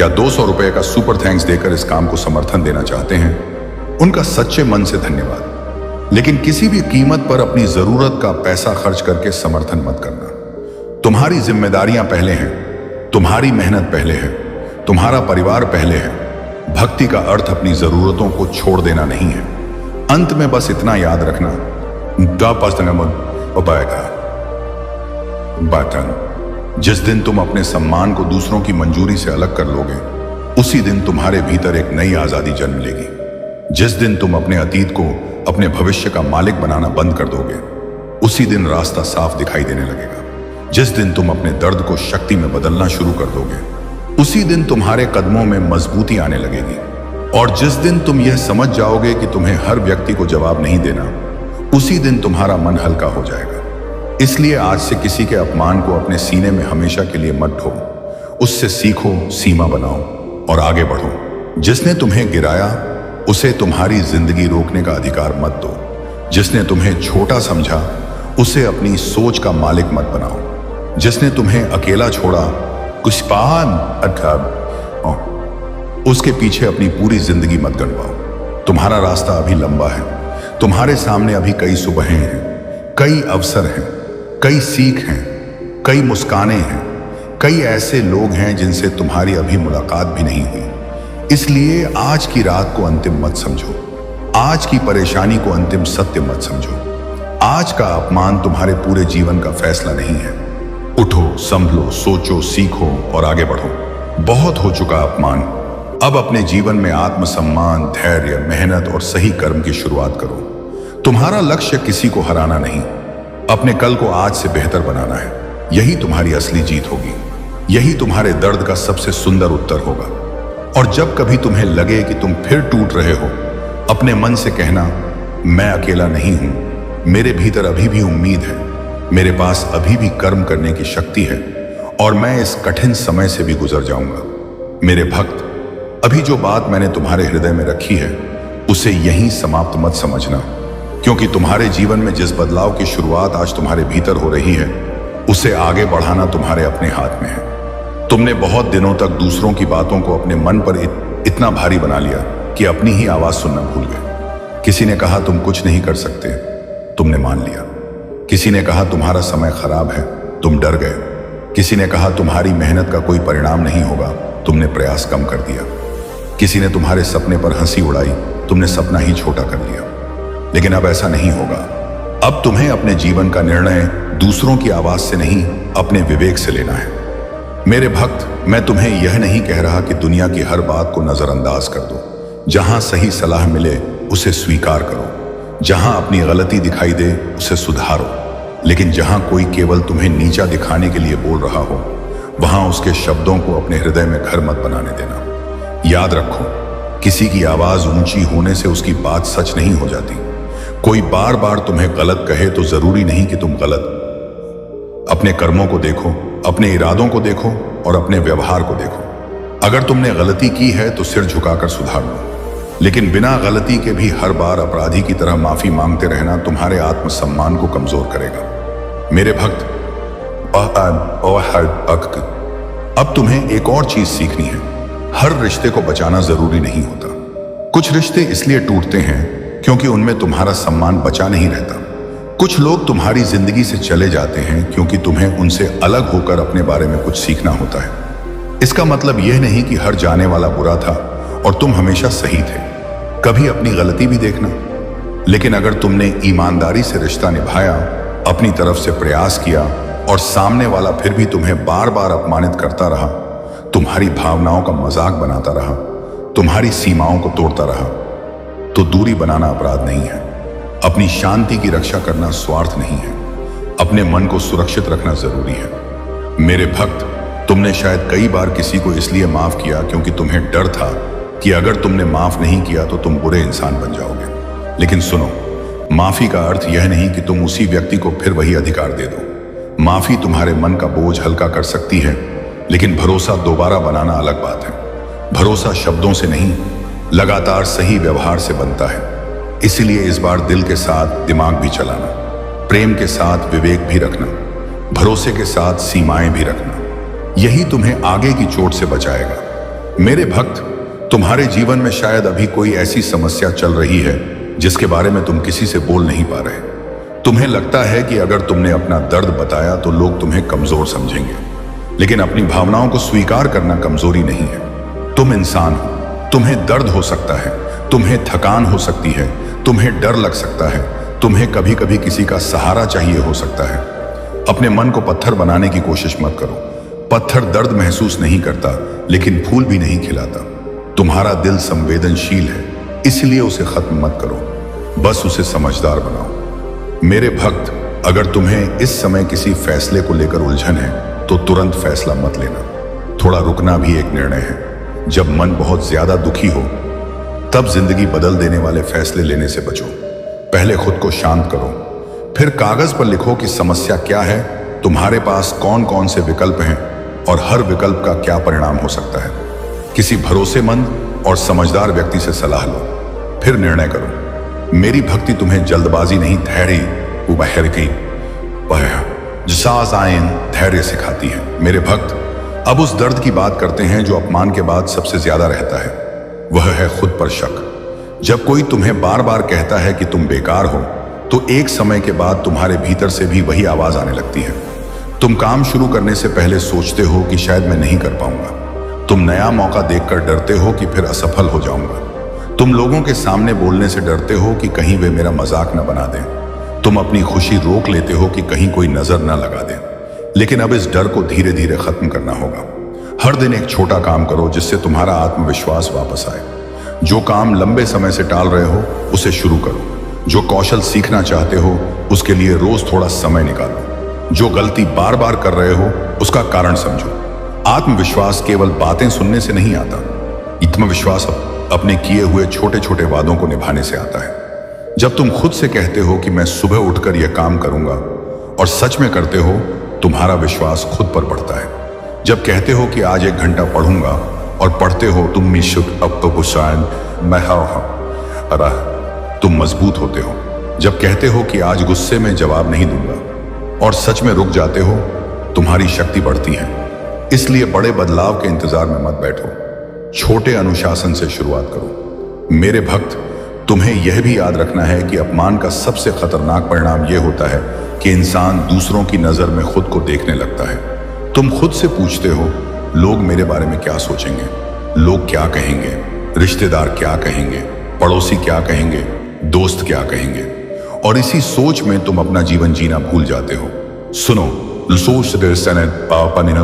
या 200 रुपये का सुपर थैंक्स देकर इस काम को समर्थन देना चाहते हैं, उनका सच्चे मन से धन्यवाद। लेकिन किसी भी कीमत पर अपनी जरूरत का पैसा खर्च करके समर्थन मत करना। तुम्हारी जिम्मेदारियां पहले हैं, तुम्हारी मेहनत पहले है, तुम्हारा परिवार पहले है। भक्ति का अर्थ अपनी जरूरतों को छोड़ देना नहीं है। अंत में बस इतना याद रखना, जिस दिन तुम अपने सम्मान को दूसरों की मंजूरी से अलग कर लोगे, उसी दिन तुम्हारे भीतर एक नई आजादी जन्म लेगी। जिस दिन तुम अपने अतीत को अपने भविष्य का मालिक बनाना बंद कर दोगे, उसी दिन रास्ता साफ दिखाई देने लगेगा। जिस दिन तुम अपने दर्द को शक्ति में बदलना शुरू कर दोगे, उसी दिन तुम्हारे कदमों में मजबूती आने लगेगी। और जिस दिन तुम यह समझ जाओगे कि तुम्हें हर व्यक्ति को जवाब नहीं देना, उसी दिन तुम्हारा मन हल्का हो जाएगा। इसलिए आज से किसी के अपमान को अपने सीने में हमेशा के लिए मत ढो। उससे सीखो, सीमा बनाओ और आगे बढ़ो। जिसने तुम्हें गिराया उसे तुम्हारी जिंदगी रोकने का अधिकार मत दो। जिसने तुम्हें छोटा समझा उसे अपनी सोच का मालिक मत बनाओ। जिसने तुम्हें अकेला छोड़ा उसके पीछे अपनी पूरी जिंदगी मत गंवाओ। तुम्हारा रास्ता अभी लंबा है। तुम्हारे सामने अभी कई सुबहें हैं, कई अवसर हैं, कई सीख हैं, कई मुस्कानें हैं, कई ऐसे लोग हैं जिनसे तुम्हारी अभी मुलाकात भी नहीं हुई। इसलिए आज की रात को अंतिम मत समझो। आज की परेशानी को अंतिम सत्य मत समझो। आज का अपमान तुम्हारे पूरे जीवन का फैसला नहीं है। उठो, संभलो, सोचो, सीखो और आगे बढ़ो। बहुत हो चुका अपमान। अब अपने जीवन में आत्मसम्मान, धैर्य, मेहनत और सही कर्म की शुरुआत करो। तुम्हारा लक्ष्य किसी को हराना नहीं, अपने कल को आज से बेहतर बनाना है। यही तुम्हारी असली जीत होगी। यही तुम्हारे दर्द का सबसे सुंदर उत्तर होगा। और जब कभी तुम्हें लगे कि तुम फिर टूट रहे हो, अपने मन से कहना, मैं अकेला नहीं हूं, मेरे भीतर अभी भी उम्मीद है, मेरे पास अभी भी कर्म करने की शक्ति है और मैं इस कठिन समय से भी गुजर जाऊंगा। मेरे भक्त, अभी जो बात मैंने तुम्हारे हृदय में रखी है उसे यहीं समाप्त मत समझना, क्योंकि तुम्हारे जीवन में जिस बदलाव की शुरुआत आज तुम्हारे भीतर हो रही है उसे आगे बढ़ाना तुम्हारे अपने हाथ में है। तुमने बहुत दिनों तक दूसरों की बातों को अपने मन पर इतना भारी बना लिया कि अपनी ही आवाज सुनना भूल गए। किसी ने कहा तुम कुछ नहीं कर सकते, तुमने मान लिया। किसी ने कहा तुम्हारा समय खराब है, तुम डर गए। किसी ने कहा तुम्हारी मेहनत का कोई परिणाम नहीं होगा, तुमने प्रयास कम कर दिया। किसी ने तुम्हारे सपने पर हंसी उड़ाई, तुमने सपना ही छोटा कर लिया। लेकिन अब ऐसा नहीं होगा। अब तुम्हें अपने जीवन का निर्णय दूसरों की आवाज से नहीं, अपने विवेक से लेना है। मेरे भक्त, मैं तुम्हें यह नहीं कह रहा कि दुनिया की हर बात को नजरअंदाज कर दो। जहां सही सलाह मिले उसे स्वीकार करो, जहां अपनी गलती दिखाई दे उसे सुधारो। लेकिन जहां कोई केवल तुम्हें नीचा दिखाने के लिए बोल रहा हो, वहां उसके शब्दों को अपने हृदय में घर मत बनाने देना। याद रखो, किसी की आवाज ऊंची होने से उसकी बात सच नहीं हो जाती। कोई बार बार तुम्हें गलत कहे तो जरूरी नहीं कि तुम गलत। अपने कर्मों को देखो, अपने इरादों को देखो और अपने व्यवहार को देखो। अगर तुमने गलती की है तो सिर झुकाकर सुधार लो, लेकिन बिना गलती के भी हर बार अपराधी की तरह माफी मांगते रहना तुम्हारे आत्मसम्मान को कमजोर करेगा। मेरे भक्त, अब तुम्हें एक और चीज सीखनी है। हर रिश्ते को बचाना जरूरी नहीं होता। कुछ रिश्ते इसलिए टूटते हैं क्योंकि उनमें तुम्हारा सम्मान बचा नहीं रहता। कुछ लोग तुम्हारी जिंदगी से चले जाते हैं क्योंकि तुम्हें उनसे अलग होकर अपने बारे में कुछ सीखना होता है। इसका मतलब यह नहीं कि हर जाने वाला बुरा था और तुम हमेशा सही थे। कभी अपनी गलती भी देखना। लेकिन अगर तुमने ईमानदारी से रिश्ता निभाया, अपनी तरफ से प्रयास किया और सामने वाला फिर भी तुम्हें बार बार अपमानित करता रहा, तुम्हारी भावनाओं का मजाक बनाता रहा, तुम्हारी सीमाओं को तोड़ता रहा, तो दूरी बनाना अपराध नहीं है। अपनी शांति की रक्षा करना स्वार्थ नहीं है। अपने मन को सुरक्षित रखना जरूरी है। मेरे भक्त, तुमने शायद कई बार किसी को इसलिए माफ किया क्योंकि तुम्हें डर था कि अगर तुमने माफ नहीं किया तो तुम बुरे इंसान बन जाओगे। लेकिन सुनो, माफी का अर्थ यह नहीं कि तुम उसी व्यक्ति को फिर वही अधिकार दे दो। माफी तुम्हारे मन का बोझ हल्का कर सकती है, लेकिन भरोसा दोबारा बनाना अलग बात है। भरोसा शब्दों से नहीं, लगातार सही व्यवहार से बनता है। इसीलिए इस बार दिल के साथ दिमाग भी चलाना, प्रेम के साथ विवेक भी रखना, भरोसे के साथ सीमाएं भी रखना। यही तुम्हें आगे की चोट से बचाएगा। मेरे भक्त, तुम्हारे जीवन में शायद अभी कोई ऐसी समस्या चल रही है जिसके बारे में तुम किसी से बोल नहीं पा रहे। तुम्हें लगता है कि अगर तुमने अपना दर्द बताया तो लोग तुम्हें कमजोर समझेंगे। लेकिन अपनी भावनाओं को स्वीकार करना कमजोरी नहीं है। तुम इंसान हो, तुम्हें दर्द हो सकता है, तुम्हें थकान हो सकती है, तुम्हें डर लग सकता है, तुम्हें कभी कभी किसी का सहारा चाहिए हो सकता है। अपने मन को पत्थर बनाने की कोशिश मत करो। पत्थर दर्द महसूस नहीं करता, लेकिन फूल भी नहीं खिलाता। तुम्हारा दिल संवेदनशील है, इसलिए उसे खत्म मत करो, बस उसे समझदार बनाओ। मेरे भक्त, अगर तुम्हें इस समय किसी फैसले को लेकर उलझन है तो तुरंत फैसला मत लेना। थोड़ा रुकना भी एक निर्णय है। जब मन बहुत ज्यादा दुखी हो तब जिंदगी बदल देने वाले फैसले लेने से बचो। पहले खुद को शांत करो, फिर कागज पर लिखो कि समस्या क्या है, तुम्हारे पास कौन कौन से विकल्प हैं और हर विकल्प का क्या परिणाम हो सकता है। किसी भरोसेमंद और समझदार व्यक्ति से सलाह लो, फिर निर्णय करो। मेरी भक्ति तुम्हें जल्दबाजी नहीं, धैर्य सिखाती है। मेरे भक्त, अब उस दर्द की बात करते हैं जो अपमान के बाद सबसे ज्यादा रहता है। वह है खुद पर शक। जब कोई तुम्हें बार बार कहता है कि तुम बेकार हो, तो एक समय के बाद तुम्हारे भीतर से भी वही आवाज आने लगती है। तुम काम शुरू करने से पहले सोचते हो कि शायद मैं नहीं कर पाऊंगा। तुम नया मौका देखकर डरते हो कि फिर असफल हो जाऊंगा। तुम लोगों के सामने बोलने से डरते हो कि कहीं वे मेरा मजाक न बना दें। तुम अपनी खुशी रोक लेते हो कि कहीं कोई नजर न लगा दे। लेकिन अब इस डर को धीरे धीरे खत्म करना होगा। हर दिन एक छोटा काम करो जिससे तुम्हारा आत्मविश्वास वापस आए। जो काम लंबे समय से टाल रहे हो उसे शुरू करो। जो कौशल सीखना चाहते हो उसके लिए रोज थोड़ा समय निकालो। जो गलती बार बार कर रहे हो उसका कारण समझो। आत्मविश्वास केवल बातें सुनने से नहीं आता, आत्मविश्वास अपने किए हुए छोटे छोटे वादों को निभाने से आता है। जब तुम खुद से कहते हो कि मैं सुबह उठकर यह काम करूंगा और सच में करते हो, तुम्हारा विश्वास खुद पर बढ़ता है। जब कहते हो कि आज 1 घंटा पढ़ूंगा और पढ़ते हो तुम तुम मजबूत होते हो। जब कहते हो कि आज गुस्से में जवाब नहीं दूंगा और सच में रुक जाते हो, तुम्हारी शक्ति बढ़ती है। इसलिए बड़े बदलाव के इंतजार में मत बैठो, छोटे अनुशासन से शुरुआत करो। मेरे भक्त, तुम्हें यह भी याद रखना है कि अपमान का सबसे खतरनाक परिणाम यह होता है कि इंसान दूसरों की नजर में खुद को देखने लगता है। तुम खुद से पूछते हो, लोग मेरे बारे में क्या सोचेंगे, लोग क्या कहेंगे, रिश्तेदार क्या कहेंगे, पड़ोसी क्या कहेंगे, दोस्त क्या कहेंगे, और इसी सोच में तुम अपना जीवन जीना भूल जाते हो। सुनो,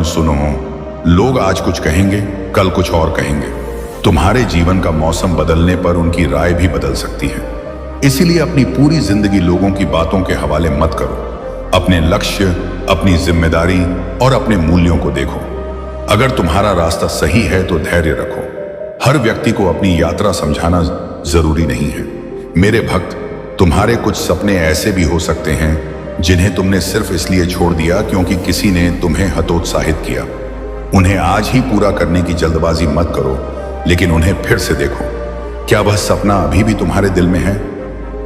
सुनो, लोग आज कुछ कहेंगे, कल कुछ और कहेंगे। तुम्हारे जीवन का मौसम बदलने पर उनकी राय भी बदल सकती है। इसीलिए अपनी पूरी जिंदगी लोगों की बातों के हवाले मत करो। अपने लक्ष्य, अपनी जिम्मेदारी और अपने मूल्यों को देखो। अगर तुम्हारा रास्ता सही है तो धैर्य रखो। हर व्यक्ति को अपनी यात्रा समझाना जरूरी नहीं है। मेरे भक्त, तुम्हारे कुछ सपने ऐसे भी हो सकते हैं जिन्हें तुमने सिर्फ इसलिए छोड़ दिया क्योंकि किसी ने तुम्हें हतोत्साहित किया। उन्हें आज ही पूरा करने की जल्दबाजी मत करो, लेकिन उन्हें फिर से देखो। क्या वह सपना अभी भी तुम्हारे दिल में है?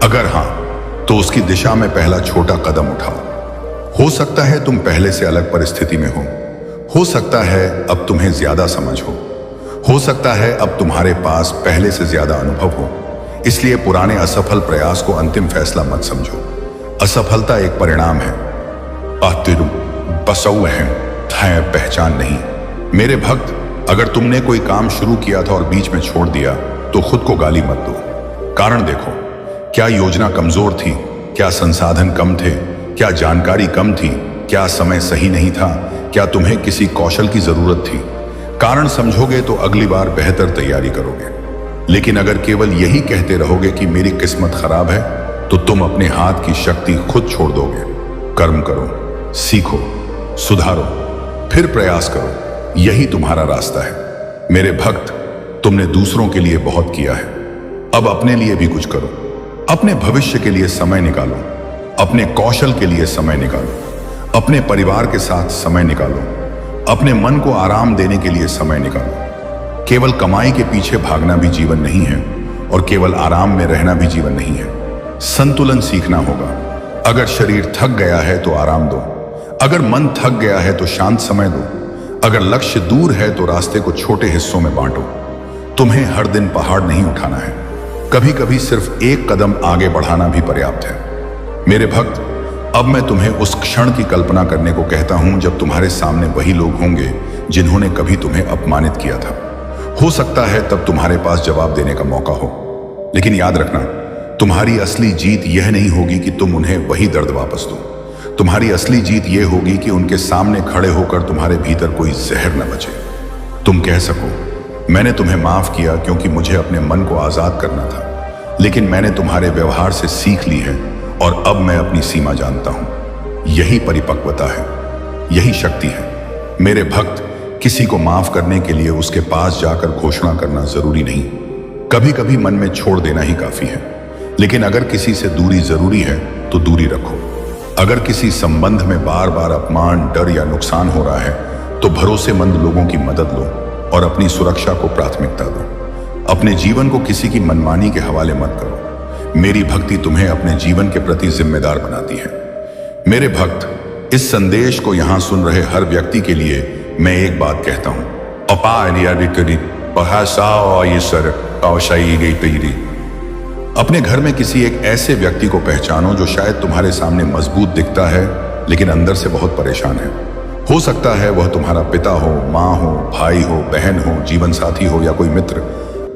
अगर हां, तो उसकी दिशा में पहला छोटा कदम उठाओ। हो सकता है तुम पहले से अलग परिस्थिति में हो सकता है अब तुम्हें ज्यादा समझ हो सकता है अब तुम्हारे पास पहले से ज्यादा अनुभव हो। इसलिए पुराने असफल प्रयास को अंतिम फैसला मत समझो। असफलता एक परिणाम है, पहचान नहीं। मेरे भक्त, अगर तुमने कोई काम शुरू किया था और बीच में छोड़ दिया तो खुद को गाली मत दो। कारण देखो, क्या योजना कमजोर थी, क्या संसाधन कम थे, क्या जानकारी कम थी, क्या समय सही नहीं था, क्या तुम्हें किसी कौशल की जरूरत थी? कारण समझोगे तो अगली बार बेहतर तैयारी करोगे। लेकिन अगर केवल यही कहते रहोगे कि मेरी किस्मत खराब है, तो तुम अपने हाथ की शक्ति खुद छोड़ दोगे। कर्म करो, सीखो, सुधारो, फिर प्रयास करो। यही तुम्हारा रास्ता है। मेरे भक्त, तुमने दूसरों के लिए बहुत किया है, अब अपने लिए भी कुछ करो। अपने भविष्य के लिए समय निकालो, अपने कौशल के लिए समय निकालो, अपने परिवार के साथ समय निकालो, अपने मन को आराम देने के लिए समय निकालो। केवल कमाई के पीछे भागना भी जीवन नहीं है और केवल आराम में रहना भी जीवन नहीं है। संतुलन सीखना होगा। अगर शरीर थक गया है तो आराम दो, अगर मन थक गया है तो शांत समय दो, अगर लक्ष्य दूर है तो रास्ते को छोटे हिस्सों में बांटो। तुम्हें हर दिन पहाड़ नहीं उठाना है, कभी कभी सिर्फ एक कदम आगे बढ़ाना भी पर्याप्त है। मेरे भक्त, अब मैं तुम्हें उस क्षण की कल्पना करने को कहता हूं जब तुम्हारे सामने वही लोग होंगे जिन्होंने कभी तुम्हें अपमानित किया था। हो सकता है तब तुम्हारे पास जवाब देने का मौका हो, लेकिन याद रखना, तुम्हारी असली जीत यह नहीं होगी कि तुम उन्हें वही दर्द वापस दो। तुम्हारी असली जीत यह होगी कि उनके सामने खड़े होकर तुम्हारे भीतर कोई जहर न बचे। तुम कह सको, मैंने तुम्हें माफ किया क्योंकि मुझे अपने मन को आजाद करना था, लेकिन मैंने तुम्हारे व्यवहार से सीख ली है और अब मैं अपनी सीमा जानता हूं। यही परिपक्वता है, यही शक्ति है। मेरे भक्त, किसी को माफ करने के लिए उसके पास जाकर घोषणा करना जरूरी नहीं, कभी कभी मन में छोड़ देना ही काफी है। लेकिन अगर किसी से दूरी जरूरी है तो दूरी रखो। अगर किसी संबंध में बार बार अपमान, डर या नुकसान हो रहा है तो भरोसेमंद लोगों की मदद लो और अपनी सुरक्षा को प्राथमिकता दो। अपने जीवन को किसी की मनमानी के हवाले मत करो। मेरी भक्ति तुम्हें अपने जीवन के प्रति जिम्मेदार बनाती है। मेरे भक्त, इस संदेश को यहां सुन रहे हर व्यक्ति के लिए मैं एक बात कहता हूं, अपने घर में किसी एक ऐसे व्यक्ति को पहचानो जो शायद तुम्हारे सामने मजबूत दिखता है लेकिन अंदर से बहुत परेशान है। हो सकता है वह तुम्हारा पिता हो, माँ हो, भाई हो, बहन हो, जीवन साथी हो या कोई मित्र।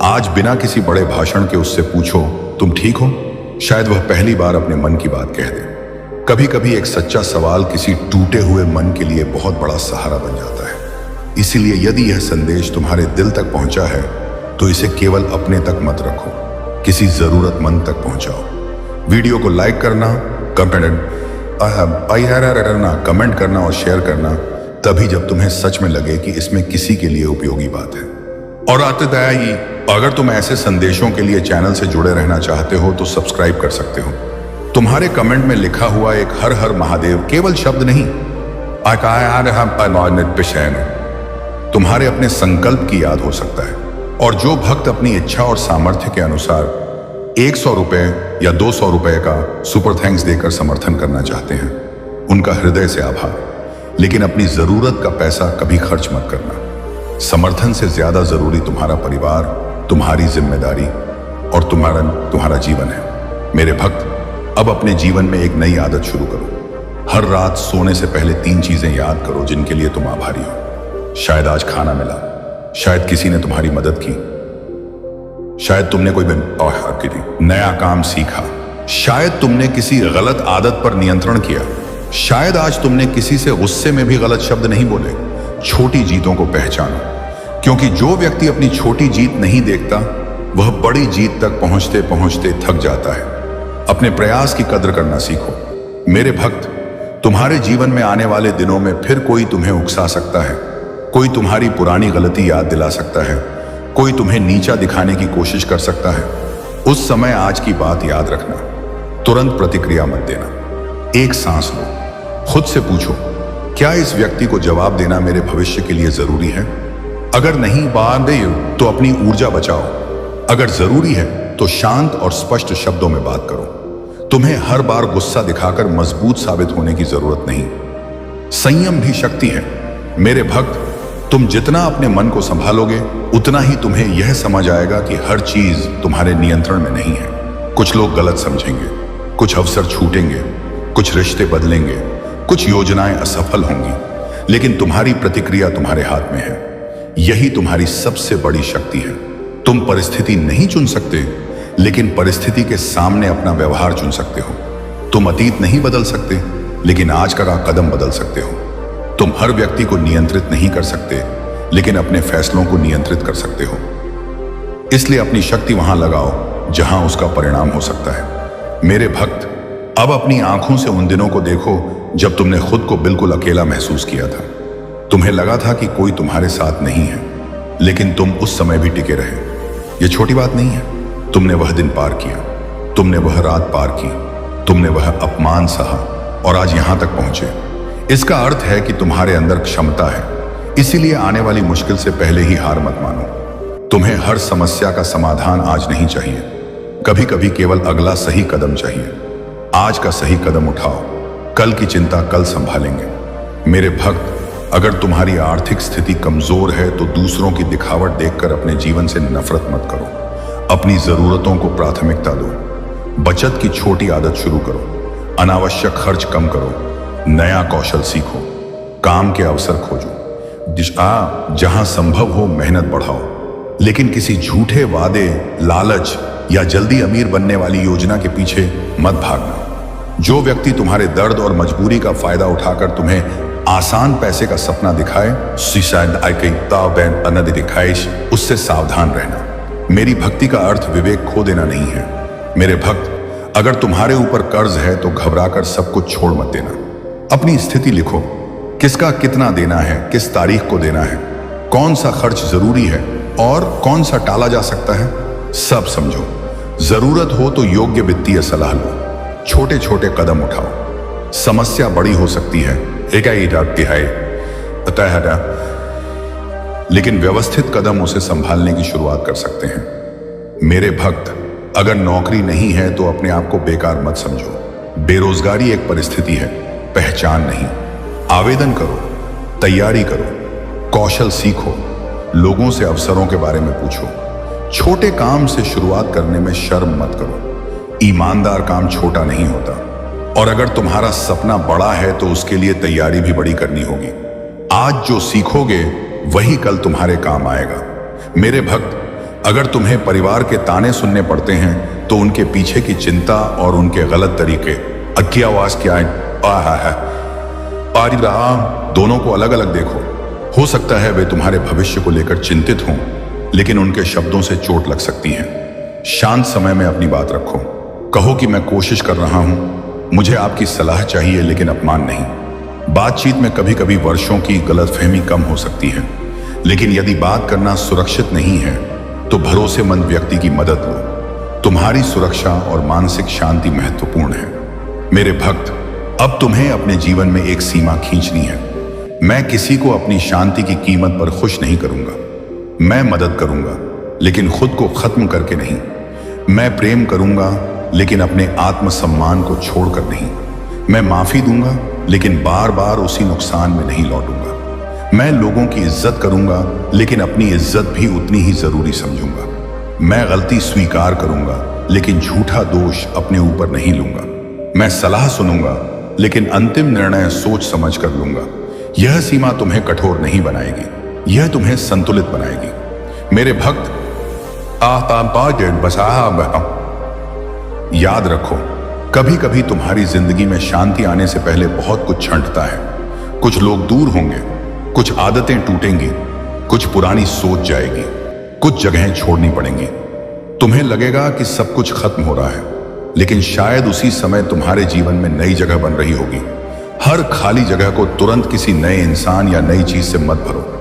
आज बिना किसी बड़े भाषण के उससे पूछो, तुम ठीक हो? शायद वह पहली बार अपने मन की बात कह दे। कभी कभी एक सच्चा सवाल किसी टूटे हुए मन के लिए बहुत बड़ा सहारा बन जाता है। इसीलिए यदि यह संदेश तुम्हारे दिल तक पहुंचा है तो इसे केवल अपने तक मत रखो, किसी जरूरतमंद तक पहुंचाओ। वीडियो को लाइक करना, कमेंट करना और शेयर करना तभी जब तुम्हें सच में लगे कि इसमें किसी के लिए उपयोगी बात है। और आतिथ्य अगर तुम ऐसे संदेशों के लिए चैनल से जुड़े रहना चाहते हो तो सब्सक्राइब कर सकते हो। तुम्हारे कमेंट में लिखा हुआ एक हर हर महादेव केवल शब्द नहीं, तुम्हारे अपने संकल्प की याद हो सकता है। और जो भक्त अपनी इच्छा और सामर्थ्य के अनुसार 100 रुपए या 200 रुपए का सुपर थैंक्स देकर समर्थन करना चाहते हैं, उनका हृदय से आभार। लेकिन अपनी जरूरत का पैसा कभी खर्च मत करना। समर्थन से ज्यादा जरूरी तुम्हारा परिवार, तुम्हारी जिम्मेदारी और तुम्हारा जीवन है। मेरे भक्त, अब अपने जीवन में एक नई आदत शुरू करो। हर रात सोने से पहले 3 चीजें याद करो जिनके लिए तुम आभारी हो। शायद आज खाना मिला, शायद किसी ने तुम्हारी मदद की, शायद तुमने कोई नया काम सीखा, शायद तुमने किसी गलत आदत पर नियंत्रण किया, शायद आज तुमने किसी से गुस्से में भी गलत शब्द नहीं बोले। छोटी जीतों को पहचानो, क्योंकि जो व्यक्ति अपनी छोटी जीत नहीं देखता वह बड़ी जीत तक पहुंचते पहुंचते थक जाता है। अपने प्रयास की कद्र करना सीखो। मेरे भक्त, तुम्हारे जीवन में आने वाले दिनों में फिर कोई तुम्हें उकसा सकता है, कोई तुम्हारी पुरानी गलती याद दिला सकता है, कोई तुम्हें नीचा दिखाने की कोशिश कर सकता है। उस समय आज की बात याद रखना, तुरंत प्रतिक्रिया मत देना। एक सांस लो, खुद से पूछो, क्या इस व्यक्ति को जवाब देना मेरे भविष्य के लिए जरूरी है? अगर नहीं तो अपनी ऊर्जा बचाओ। अगर जरूरी है तो शांत और स्पष्ट शब्दों में बात करो। तुम्हें हर बार गुस्सा दिखाकर मजबूत साबित होने की जरूरत नहीं। संयम भी शक्ति है। मेरे भक्त, तुम जितना अपने मन को संभालोगे उतना ही तुम्हें यह समझ आएगा कि हर चीज तुम्हारे नियंत्रण में नहीं है। कुछ लोग गलत समझेंगे, कुछ अवसर छूटेंगे, कुछ रिश्ते बदलेंगे, कुछ योजनाएं असफल होंगी, लेकिन तुम्हारी प्रतिक्रिया तुम्हारे हाथ में है। यही तुम्हारी सबसे बड़ी शक्ति है। तुम परिस्थिति नहीं चुन सकते, लेकिन परिस्थिति के सामने अपना व्यवहार चुन सकते हो। तुम अतीत नहीं बदल सकते, लेकिन आज का कदम बदल सकते हो। तुम हर व्यक्ति को नियंत्रित नहीं कर सकते, लेकिन अपने फैसलों को नियंत्रित कर सकते हो। इसलिए अपनी शक्ति वहां लगाओ जहां उसका परिणाम हो सकता है। मेरे भक्त, अब अपनी आंखों से उन दिनों को देखो जब तुमने खुद को बिल्कुल अकेला महसूस किया था। तुम्हें लगा था कि कोई तुम्हारे साथ नहीं है, लेकिन तुम उस समय भी टिके रहे। यह छोटी बात नहीं है। तुमने वह दिन पार किया, तुमने वह रात पार की, तुमने वह अपमान सहा और आज यहां तक पहुंचे। इसका अर्थ है कि तुम्हारे अंदर क्षमता है। इसीलिए आने वाली मुश्किल से पहले ही हार मत मानो। तुम्हें हर समस्या का समाधान आज नहीं चाहिए। कभी कभी केवल अगला सही कदम चाहिए। आज का सही कदम उठाओ, कल की चिंता कल संभालेंगे। मेरे भक्त, अगर तुम्हारी आर्थिक स्थिति कमजोर है तो दूसरों की दिखावट देखकर अपने जीवन से नफरत मत करो। अपनी जरूरतों को प्राथमिकता दो। बचत की छोटी आदत शुरू करो। अनावश्यक खर्च कम करो। नया कौशल सीखो। काम के अवसर खोजो। जहां संभव हो मेहनत बढ़ाओ, लेकिन किसी झूठे वादे, लालच या जल्दी अमीर बनने वाली योजना के पीछे मत भागना। जो व्यक्ति तुम्हारे दर्द और मजबूरी का फायदा उठाकर तुम्हें आसान पैसे का सपना दिखाए, उससे सावधान रहना। मेरी भक्ति का अर्थ विवेक खो देना नहीं है। मेरे भक्त, अगर तुम्हारे ऊपर कर्ज है तो घबराकर सब कुछ छोड़ मत देना। अपनी स्थिति लिखो, किसका कितना देना है, किस तारीख को देना है, कौन सा खर्च जरूरी है और कौन सा टाला जा सकता है, सब समझो। जरूरत हो तो योग्य वित्तीय सलाह लो। छोटे छोटे कदम उठाओ। समस्या बड़ी हो सकती है, लेकिन व्यवस्थित कदम उसे संभालने की शुरुआत कर सकते हैं। मेरे भक्त, अगर नौकरी नहीं है तो अपने आप को बेकार मत समझो। बेरोजगारी एक परिस्थिति है, पहचान नहीं। आवेदन करो, तैयारी करो, कौशल सीखो, लोगों से अवसरों के बारे में पूछो। छोटे काम से शुरुआत करने में शर्म मत करो। ईमानदार काम छोटा नहीं होता, और अगर तुम्हारा सपना बड़ा है तो उसके लिए तैयारी भी बड़ी करनी होगी। आज जो सीखोगे वही कल तुम्हारे काम आएगा। मेरे भक्त, अगर तुम्हें परिवार के ताने सुनने पड़ते हैं तो उनके पीछे की चिंता और उनके गलत तरीके, अज्ञावास क्या है, दोनों को अलग अलग देखो। हो सकता है वे तुम्हारे भविष्य को लेकर चिंतित हों, लेकिन उनके शब्दों से चोट लग सकती है। शांत समय में अपनी बात रखो। कहो कि मैं कोशिश कर रहा हूं, मुझे आपकी सलाह चाहिए लेकिन अपमान नहीं। बातचीत में कभी कभी वर्षों की गलतफहमी कम हो सकती है, लेकिन यदि बात करना सुरक्षित नहीं है तो भरोसेमंद व्यक्ति की मदद लो। तुम्हारी सुरक्षा और मानसिक शांति महत्वपूर्ण है। मेरे भक्त, अब तुम्हें अपने जीवन में एक सीमा खींचनी है। मैं किसी को अपनी शांति की कीमत पर खुश नहीं करूंगा। मैं मदद करूंगा लेकिन खुद को खत्म करके नहीं। मैं प्रेम करूंगा लेकिन अपने आत्मसम्मान को छोड़कर नहीं। मैं माफी दूंगा लेकिन बार बार उसी नुकसान में नहीं लौटूंगा। मैं लोगों की इज्जत करूंगा लेकिन अपनी इज्जत भी उतनी ही जरूरी समझूंगा। मैं गलती स्वीकार करूंगा लेकिन झूठा दोष अपने ऊपर नहीं लूंगा। मैं सलाह सुनूंगा लेकिन अंतिम निर्णय सोच समझ कर लूंगा। यह सीमा तुम्हें कठोर नहीं बनाएगी, यह तुम्हें संतुलित बनाएगी। मेरे भक्त, याद रखो, कभी कभी तुम्हारी जिंदगी में शांति आने से पहले बहुत कुछ छंटता है। कुछ लोग दूर होंगे, कुछ आदतें टूटेंगी, कुछ पुरानी सोच जाएगी, कुछ जगहें छोड़नी पड़ेंगी। तुम्हें लगेगा कि सब कुछ खत्म हो रहा है, लेकिन शायद उसी समय तुम्हारे जीवन में नई जगह बन रही होगी। हर खाली जगह को तुरंत किसी नए इंसान या नई चीज से मत भरो।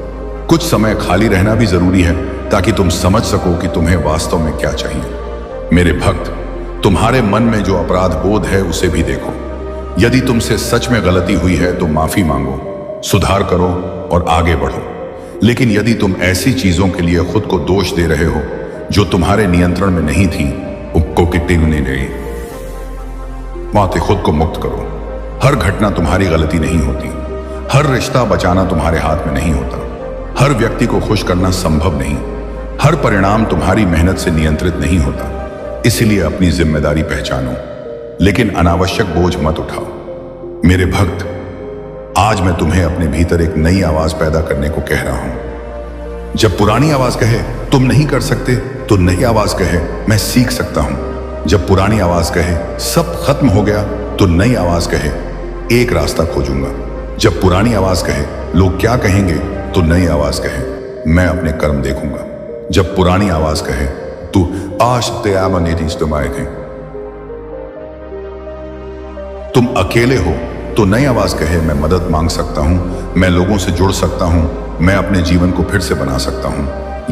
कुछ समय खाली रहना भी जरूरी है ताकि तुम समझ सको कि तुम्हें वास्तव में क्या चाहिए। मेरे भक्त, तुम्हारे मन में जो अपराध बोध है उसे भी देखो। यदि तुमसे सच में गलती हुई है तो माफी मांगो, सुधार करो और आगे बढ़ो। लेकिन यदि तुम ऐसी चीजों के लिए खुद को दोष दे रहे हो जो तुम्हारे नियंत्रण में नहीं थी, उनको कितनी नहीं माते खुद को मुक्त करो। हर घटना तुम्हारी गलती नहीं होती। हर रिश्ता बचाना तुम्हारे हाथ में नहीं होता। हर व्यक्ति को खुश करना संभव नहीं। हर परिणाम तुम्हारी मेहनत से नियंत्रित नहीं होता। इसलिए अपनी जिम्मेदारी पहचानो, लेकिन अनावश्यक बोझ मत उठाओ। मेरे भक्त, आज मैं तुम्हें अपने भीतर एक नई आवाज पैदा करने को कह रहा हूं। जब पुरानी आवाज कहे तुम नहीं कर सकते, तो नई आवाज कहे मैं सीख सकता हूं। जब पुरानी आवाज कहे सब खत्म हो गया, तो नई आवाज कहे एक रास्ता खोजूंगा। जब पुरानी आवाज कहे लोग क्या कहेंगे, तो नई आवाज कहे मैं अपने कर्म देखूंगा। जब पुरानी आवाज कहे तू आज तुम अकेले हो, तो नई आवाज कहे मैं मदद मांग सकता हूं, मैं लोगों से जुड़ सकता हूं, मैं अपने जीवन को फिर से बना सकता हूं।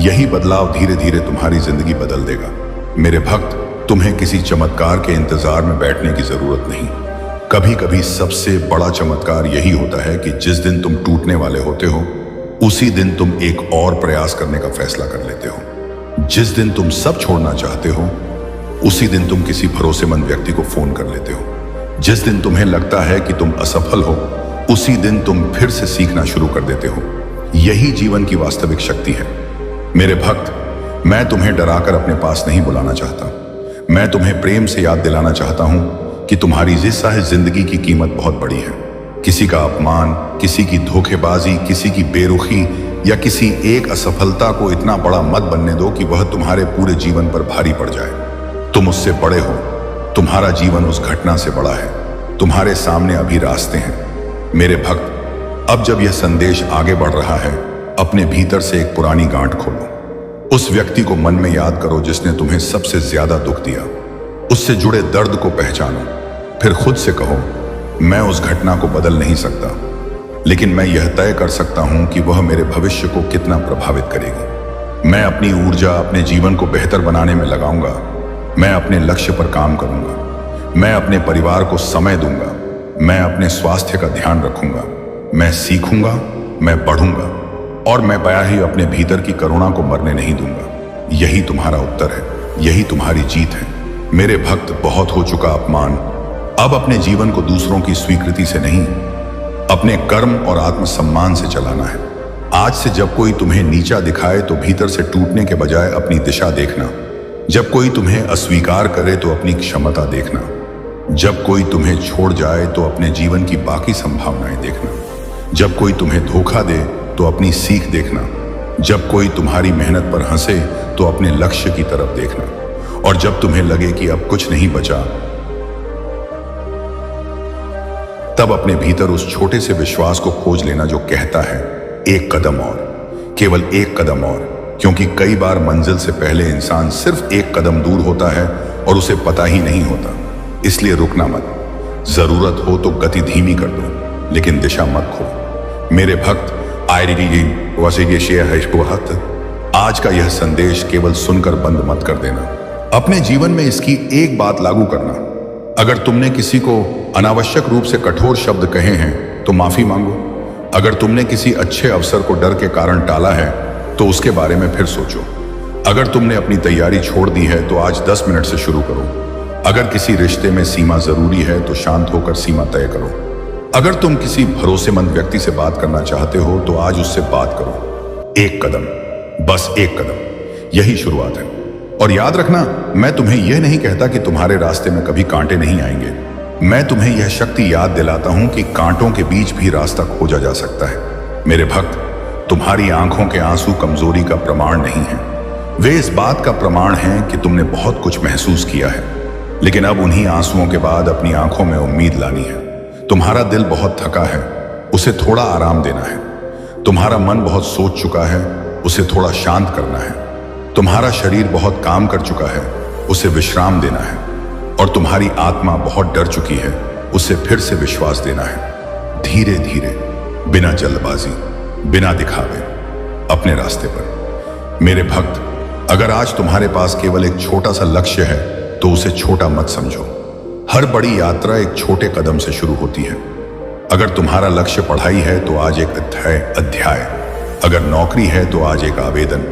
यही बदलाव धीरे धीरे तुम्हारी जिंदगी बदल देगा। मेरे भक्त, तुम्हें किसी चमत्कार के इंतजार में बैठने की जरूरत नहीं। कभी कभी सबसे बड़ा चमत्कार यही होता है कि जिस दिन तुम टूटने वाले होते हो, उसी दिन तुम एक और प्रयास करने का फैसला कर लेते हो। जिस दिन तुम सब छोड़ना चाहते हो, उसी दिन तुम किसी भरोसेमंद व्यक्ति को फोन कर लेते हो। जिस दिन तुम्हें लगता है कि तुम असफल हो, उसी दिन तुम फिर से सीखना शुरू कर देते हो। यही जीवन की वास्तविक शक्ति है। मेरे भक्त, मैं तुम्हें डराकर अपने पास नहीं बुलाना चाहता। मैं तुम्हें प्रेम से याद दिलाना चाहता हूं कि तुम्हारी जिंदगी की कीमत बहुत बड़ी है। किसी का अपमान, किसी की धोखेबाजी, किसी की बेरुखी या किसी एक असफलता को इतना बड़ा मत बनने दो कि वह तुम्हारे पूरे जीवन पर भारी पड़ जाए। तुम उससे बड़े हो। तुम्हारा जीवन उस घटना से बड़ा है। तुम्हारे सामने अभी रास्ते हैं। मेरे भक्त, अब जब यह संदेश आगे बढ़ रहा है, अपने भीतर से एक पुरानी गांठ खोलो। उस व्यक्ति को मन में याद करो जिसने तुम्हें सबसे ज्यादा दुख दिया। उससे जुड़े दर्द को पहचानो। फिर खुद से कहो, मैं उस घटना को बदल नहीं सकता, लेकिन मैं यह तय कर सकता हूं कि वह मेरे भविष्य को कितना प्रभावित करेगी। मैं अपनी ऊर्जा अपने जीवन को बेहतर बनाने में लगाऊंगा। मैं अपने लक्ष्य पर काम करूंगा। मैं अपने परिवार को समय दूंगा। मैं अपने स्वास्थ्य का ध्यान रखूंगा। मैं सीखूंगा, मैं बढ़ूंगा और मैं बया ही अपने भीतर की करुणा को मरने नहीं दूंगा। यही तुम्हारा उत्तर है, यही तुम्हारी जीत है। मेरे भक्त, बहुत हो चुका अपमान। अब अपने जीवन को दूसरों की स्वीकृति से नहीं, अपने कर्म और आत्मसम्मान से चलाना है। आज से जब कोई तुम्हें नीचा दिखाए तो भीतर से टूटने के बजाय अपनी दिशा देखना। जब कोई तुम्हें अस्वीकार करे तो अपनी क्षमता देखना। जब कोई तुम्हें छोड़ जाए तो अपने जीवन की बाकी संभावनाएं देखना। जब कोई तुम्हें धोखा दे तो अपनी सीख देखना। जब कोई तुम्हारी मेहनत पर हंसे तो अपने लक्ष्य की तरफ देखना। और जब तुम्हें लगे कि अब कुछ नहीं बचा, तब अपने भीतर उस छोटे से विश्वास को खोज लेना जो कहता है एक कदम और, केवल एक कदम और। क्योंकि कई बार मंजिल से पहले इंसान सिर्फ एक कदम दूर होता है और उसे पता ही नहीं होता। इसलिए रुकना मत। जरूरत हो तो गति धीमी कर दो, लेकिन दिशा मत खो। मेरे भक्त, आयरी वैसे ये शेयर है इसको हत आज का यह संदेश केवल सुनकर बंद मत कर देना, अपने जीवन में इसकी एक बात लागू करना। अगर तुमने किसी को अनावश्यक रूप से कठोर शब्द कहे हैं तो माफी मांगो। अगर तुमने किसी अच्छे अवसर को डर के कारण टाला है तो उसके बारे में फिर सोचो। अगर तुमने अपनी तैयारी छोड़ दी है तो आज 10 मिनट से शुरू करो। अगर किसी रिश्ते में सीमा जरूरी है तो शांत होकर सीमा तय करो। अगर तुम किसी भरोसेमंद व्यक्ति से बात करना चाहते हो तो आज उससे बात करो। एक कदम, बस एक कदम, यही शुरुआत है। और याद रखना, मैं तुम्हें यह नहीं कहता कि तुम्हारे रास्ते में कभी कांटे नहीं आएंगे। मैं तुम्हें यह शक्ति याद दिलाता हूं कि कांटों के बीच भी रास्ता खोजा जा सकता है। मेरे भक्त, तुम्हारी आंखों के आंसू कमजोरी का प्रमाण नहीं है, वे इस बात का प्रमाण हैं कि तुमने बहुत कुछ महसूस किया है। लेकिन अब उन्हीं आंसुओं के बाद अपनी आंखों में उम्मीद लानी है। तुम्हारा दिल बहुत थका है, उसे थोड़ा आराम देना है। तुम्हारा मन बहुत सोच चुका है, उसे थोड़ा शांत करना है। तुम्हारा शरीर बहुत काम कर चुका है, उसे विश्राम देना है। और तुम्हारी आत्मा बहुत डर चुकी है, उसे फिर से विश्वास देना है। धीरे धीरे, बिना जल्दबाजी, बिना दिखावे, अपने रास्ते पर। मेरे भक्त, अगर आज तुम्हारे पास केवल एक छोटा सा लक्ष्य है तो उसे छोटा मत समझो। हर बड़ी यात्रा एक छोटे कदम से शुरू होती है। अगर तुम्हारा लक्ष्य पढ़ाई है तो आज एक अध्याय, अगर नौकरी है तो आज एक आवेदन,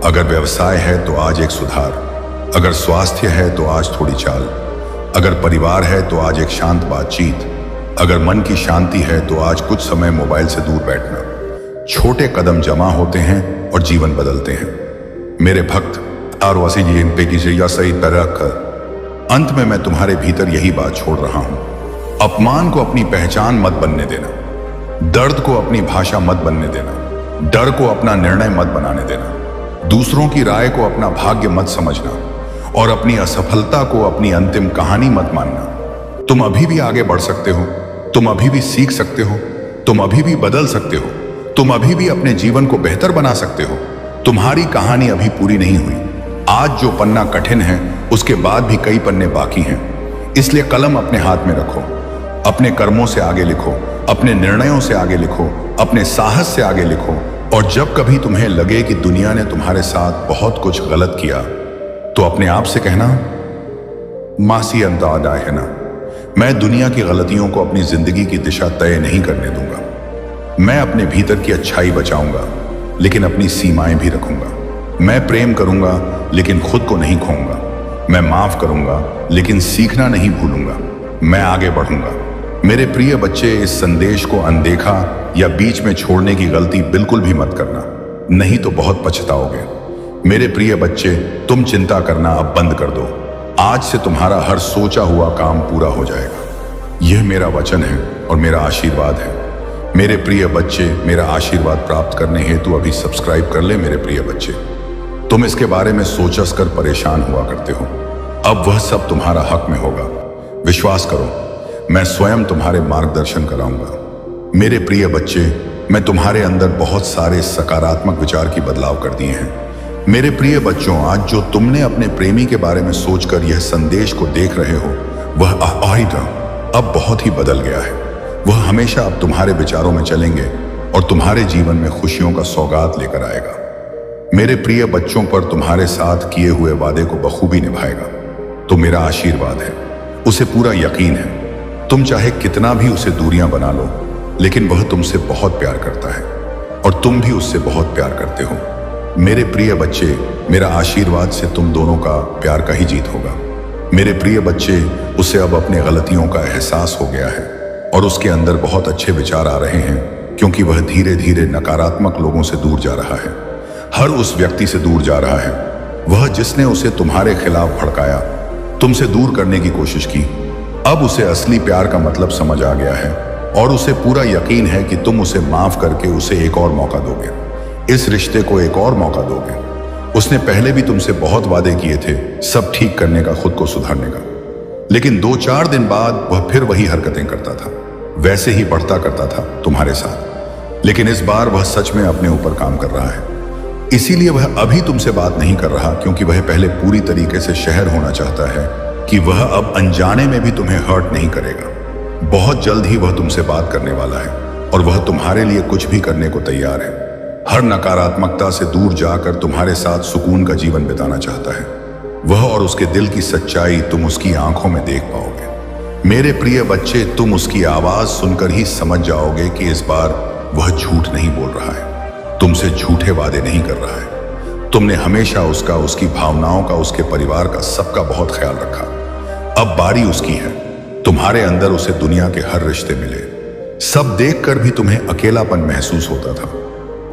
अगर व्यवसाय है तो आज एक सुधार, अगर स्वास्थ्य है तो आज थोड़ी चाल, अगर परिवार है तो आज एक शांत बातचीत, अगर मन की शांति है तो आज कुछ समय मोबाइल से दूर बैठना। छोटे कदम जमा होते हैं और जीवन बदलते हैं। मेरे भक्त, सही तरह कर अंत में मैं तुम्हारे भीतर यही बात छोड़ रहा हूं। अपमान को अपनी पहचान मत बनने देना, दर्द को अपनी भाषा मत बनने देना, डर को अपना निर्णय मत बनाने देना, दूसरों की राय को अपना भाग्य मत समझना और अपनी असफलता को अपनी अंतिम कहानी मत मानना। तुम अभी भी आगे बढ़ सकते हो, तुम अभी भी सीख सकते हो, तुम अभी भी बदल सकते हो, तुम अभी भी अपने जीवन को बेहतर बना सकते हो। तुम्हारी कहानी अभी पूरी नहीं हुई। आज जो पन्ना कठिन है उसके बाद भी कई पन्ने बाकी हैं। इसलिए कलम अपने हाथ में रखो, अपने कर्मों से आगे लिखो, अपने निर्णयों से आगे लिखो, अपने साहस से आगे लिखो। और जब कभी तुम्हें लगे कि दुनिया ने तुम्हारे साथ बहुत कुछ गलत किया तो अपने आप से कहना, मासी अंदाजा है ना, मैं दुनिया की गलतियों को अपनी जिंदगी की दिशा तय नहीं करने दूंगा। मैं अपने भीतर की अच्छाई बचाऊंगा लेकिन अपनी सीमाएं भी रखूंगा। मैं प्रेम करूंगा लेकिन खुद को नहीं खोऊंगा। मैं माफ करूंगा लेकिन सीखना नहीं भूलूंगा। मैं आगे बढ़ूंगा। मेरे प्रिय बच्चे, इस संदेश को अनदेखा या बीच में छोड़ने की गलती बिल्कुल भी मत करना, नहीं तो बहुत पछताओगे। मेरे प्रिय बच्चे, तुम चिंता करना अब बंद कर दो। आज से तुम्हारा हर सोचा हुआ काम पूरा हो जाएगा। यह मेरा वचन है और मेरा आशीर्वाद है। मेरे प्रिय बच्चे, मेरा आशीर्वाद प्राप्त करने हेतु अभी सब्सक्राइब कर ले। मेरे प्रिय बच्चे, तुम इसके बारे में सोच कर परेशान हुआ करते हो, अब वह सब तुम्हारा हक में होगा। विश्वास करो, मैं स्वयं तुम्हारे मार्गदर्शन कराऊंगा। मेरे प्रिय बच्चे, मैं तुम्हारे अंदर बहुत सारे सकारात्मक विचार की बदलाव कर दिए हैं। मेरे प्रिय बच्चों, आज जो तुमने अपने प्रेमी के बारे में सोचकर यह संदेश को देख रहे हो, वह अब बहुत ही बदल गया है। वह हमेशा अब तुम्हारे विचारों में चलेंगे और तुम्हारे जीवन में खुशियों का सौगात लेकर आएगा। मेरे प्रिय बच्चों पर तुम्हारे साथ किए हुए वादे को बखूबी निभाएगा। तो मेरा आशीर्वाद है, उसे पूरा यकीन है। तुम चाहे कितना भी उसे दूरियां बना लो, लेकिन वह तुमसे बहुत प्यार करता है और तुम भी उससे बहुत प्यार करते हो। मेरे प्रिय बच्चे, मेरा आशीर्वाद से तुम दोनों का प्यार का ही जीत होगा। मेरे प्रिय बच्चे, उसे अब अपने गलतियों का एहसास हो गया है और उसके अंदर बहुत अच्छे विचार आ रहे हैं, क्योंकि वह धीरे धीरे नकारात्मक लोगों से दूर जा रहा है। हर उस व्यक्ति से दूर जा रहा है, वह जिसने उसे तुम्हारे खिलाफ भड़काया, तुमसे दूर करने की कोशिश की। अब उसे असली प्यार का मतलब समझ आ गया है और उसे पूरा यकीन है कि तुम उसे माफ करके उसे एक और मौका दोगे, इस रिश्ते को एक और मौका दोगे। उसने पहले भी तुमसे बहुत वादे किए थे, सब ठीक करने का, खुद को सुधारने का, लेकिन 2-4 दिन बाद वह फिर वही हरकतें करता था, वैसे ही बढ़ता करता था तुम्हारे साथ। लेकिन इस बार वह सच में अपने ऊपर काम कर रहा है। इसीलिए वह अभी तुमसे बात नहीं कर रहा, क्योंकि वह पहले पूरी तरीके से शहर होना चाहता है कि वह अब अनजाने में भी तुम्हें हर्ट नहीं करेगा। बहुत जल्द ही वह तुमसे बात करने वाला है। और वह तुम्हारे लिए कुछ भी करने को तैयार है। हर नकारात्मकता से दूर जाकर तुम्हारे साथ सुकून का जीवन बिताना चाहता है। वह और उसके दिल की सच्चाई तुम उसकी आंखों में देख पाओगे। मेरे प्रिय बच्चे, तुम उसकी आवाज सुनकर ही समझ जाओगे कि इस बार वह झूठ नहीं बोल रहा है, तुमसे झूठे वादे नहीं कर रहा है। तुमने हमेशा उसका, उसकी भावनाओं का, उसके परिवार का, सबका बहुत ख्याल रखा। अब बारी उसकी है। तुम्हारे अंदर उसे दुनिया के हर रिश्ते मिले। सब देखकर भी तुम्हें अकेलापन महसूस होता था।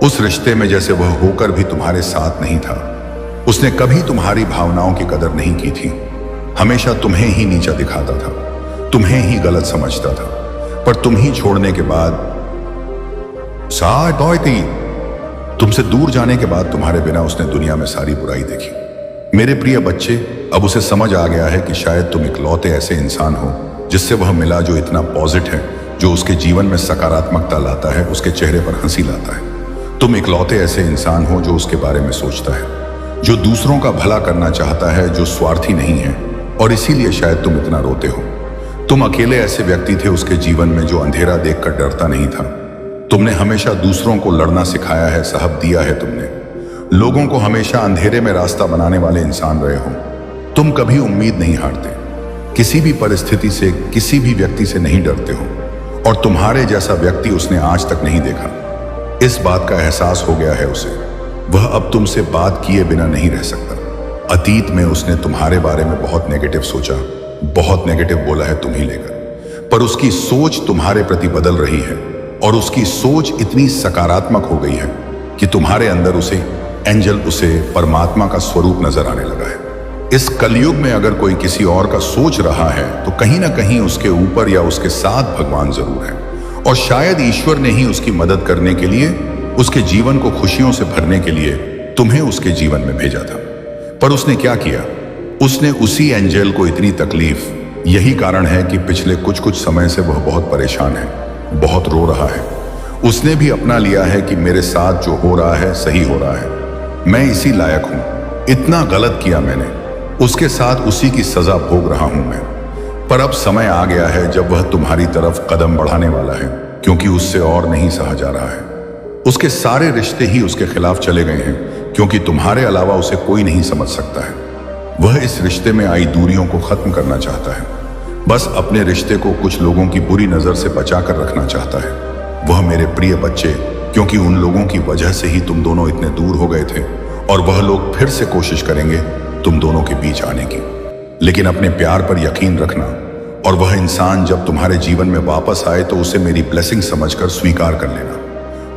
उस रिश्ते में जैसे वह होकर भी तुम्हारे साथ नहीं था। उसने कभी तुम्हारी भावनाओं की कदर नहीं की थी। हमेशा तुम्हें ही नीचा दिखाता था, तुम्हें ही गलत समझता था। पर तुम ही छोड़ने के बाद, तुमसे दूर जाने के बाद तुम्हारे बिना उसने दुनिया में सारी बुराई देखी। मेरे प्रिय बच्चे, अब उसे समझ आ गया है कि शायद तुम इकलौते ऐसे इंसान हो जिससे वह मिला जो इतना पॉजिटिव है, जो उसके जीवन में सकारात्मकता लाता है, उसके चेहरे पर हंसी लाता है। तुम इकलौते ऐसे इंसान हो जो उसके बारे में सोचता है, जो दूसरों का भला करना चाहता है, जो स्वार्थी नहीं है, और इसीलिए शायद तुम इतना रोते हो। तुम अकेले ऐसे व्यक्ति थे उसके जीवन में जो अंधेरा देखकर डरता नहीं था। तुमने हमेशा दूसरों को लड़ना सिखाया है, साहब दिया है तुमने। लोगों को हमेशा अंधेरे में रास्ता बनाने वाले इंसान रहे हो। तुम कभी उम्मीद नहीं हारते, किसी भी परिस्थिति से, किसी भी व्यक्ति से नहीं डरते हो, और तुम्हारे जैसा व्यक्ति उसने आज तक नहीं देखा। इस बात का एहसास हो गया है उसे। वह अब तुमसे बात किए बिना नहीं रह सकता। अतीत में उसने तुम्हारे बारे में बहुत नेगेटिव सोचा, बहुत नेगेटिव बोला है तुम्हें लेकर, पर उसकी सोच तुम्हारे प्रति बदल रही है, और उसकी सोच इतनी सकारात्मक हो गई है कि तुम्हारे अंदर उसे एंजल, उसे परमात्मा का स्वरूप नजर आने लगा है। इस कलयुग में अगर कोई किसी और का सोच रहा है तो कहीं ना कहीं उसके ऊपर या उसके साथ भगवान जरूर है, और शायद ईश्वर ने ही उसकी मदद करने के लिए, उसके जीवन को खुशियों से भरने के लिए तुम्हें उसके जीवन में भेजा था। पर उसने क्या किया? उसने उसी एंजल को इतनी तकलीफ, यही कारण है कि पिछले कुछ समय से वह बहुत परेशान है, बहुत रो रहा है। उसने भी अपना लिया है कि मेरे साथ जो हो रहा है सही हो रहा है, मैं इसी लायक हूं, इतना गलत किया मैंने, उसके साथ उसी की सजा भोग रहा हूं मैं। पर अब समय आ गया है जब वह तुम्हारी तरफ कदम बढ़ाने वाला है, क्योंकि उससे और नहीं सहा जा रहा है। उसके सारे रिश्ते ही उसके खिलाफ चले गए हैं, क्योंकि तुम्हारे अलावा उसे कोई नहीं समझ सकता है। वह इस रिश्ते में आई दूरियों को खत्म करना चाहता है, बस अपने रिश्ते को कुछ लोगों की बुरी नजर से बचाकर रखना चाहता है। वह मेरे प्रिय बच्चे, क्योंकि उन लोगों की वजह से ही तुम दोनों इतने दूर हो गए थे, और वह लोग फिर से कोशिश करेंगे तुम दोनों के बीच आने की। लेकिन अपने प्यार पर यकीन रखना, और वह इंसान जब तुम्हारे जीवन में वापस आए तो उसे मेरी ब्लेसिंग समझकर स्वीकार कर लेना।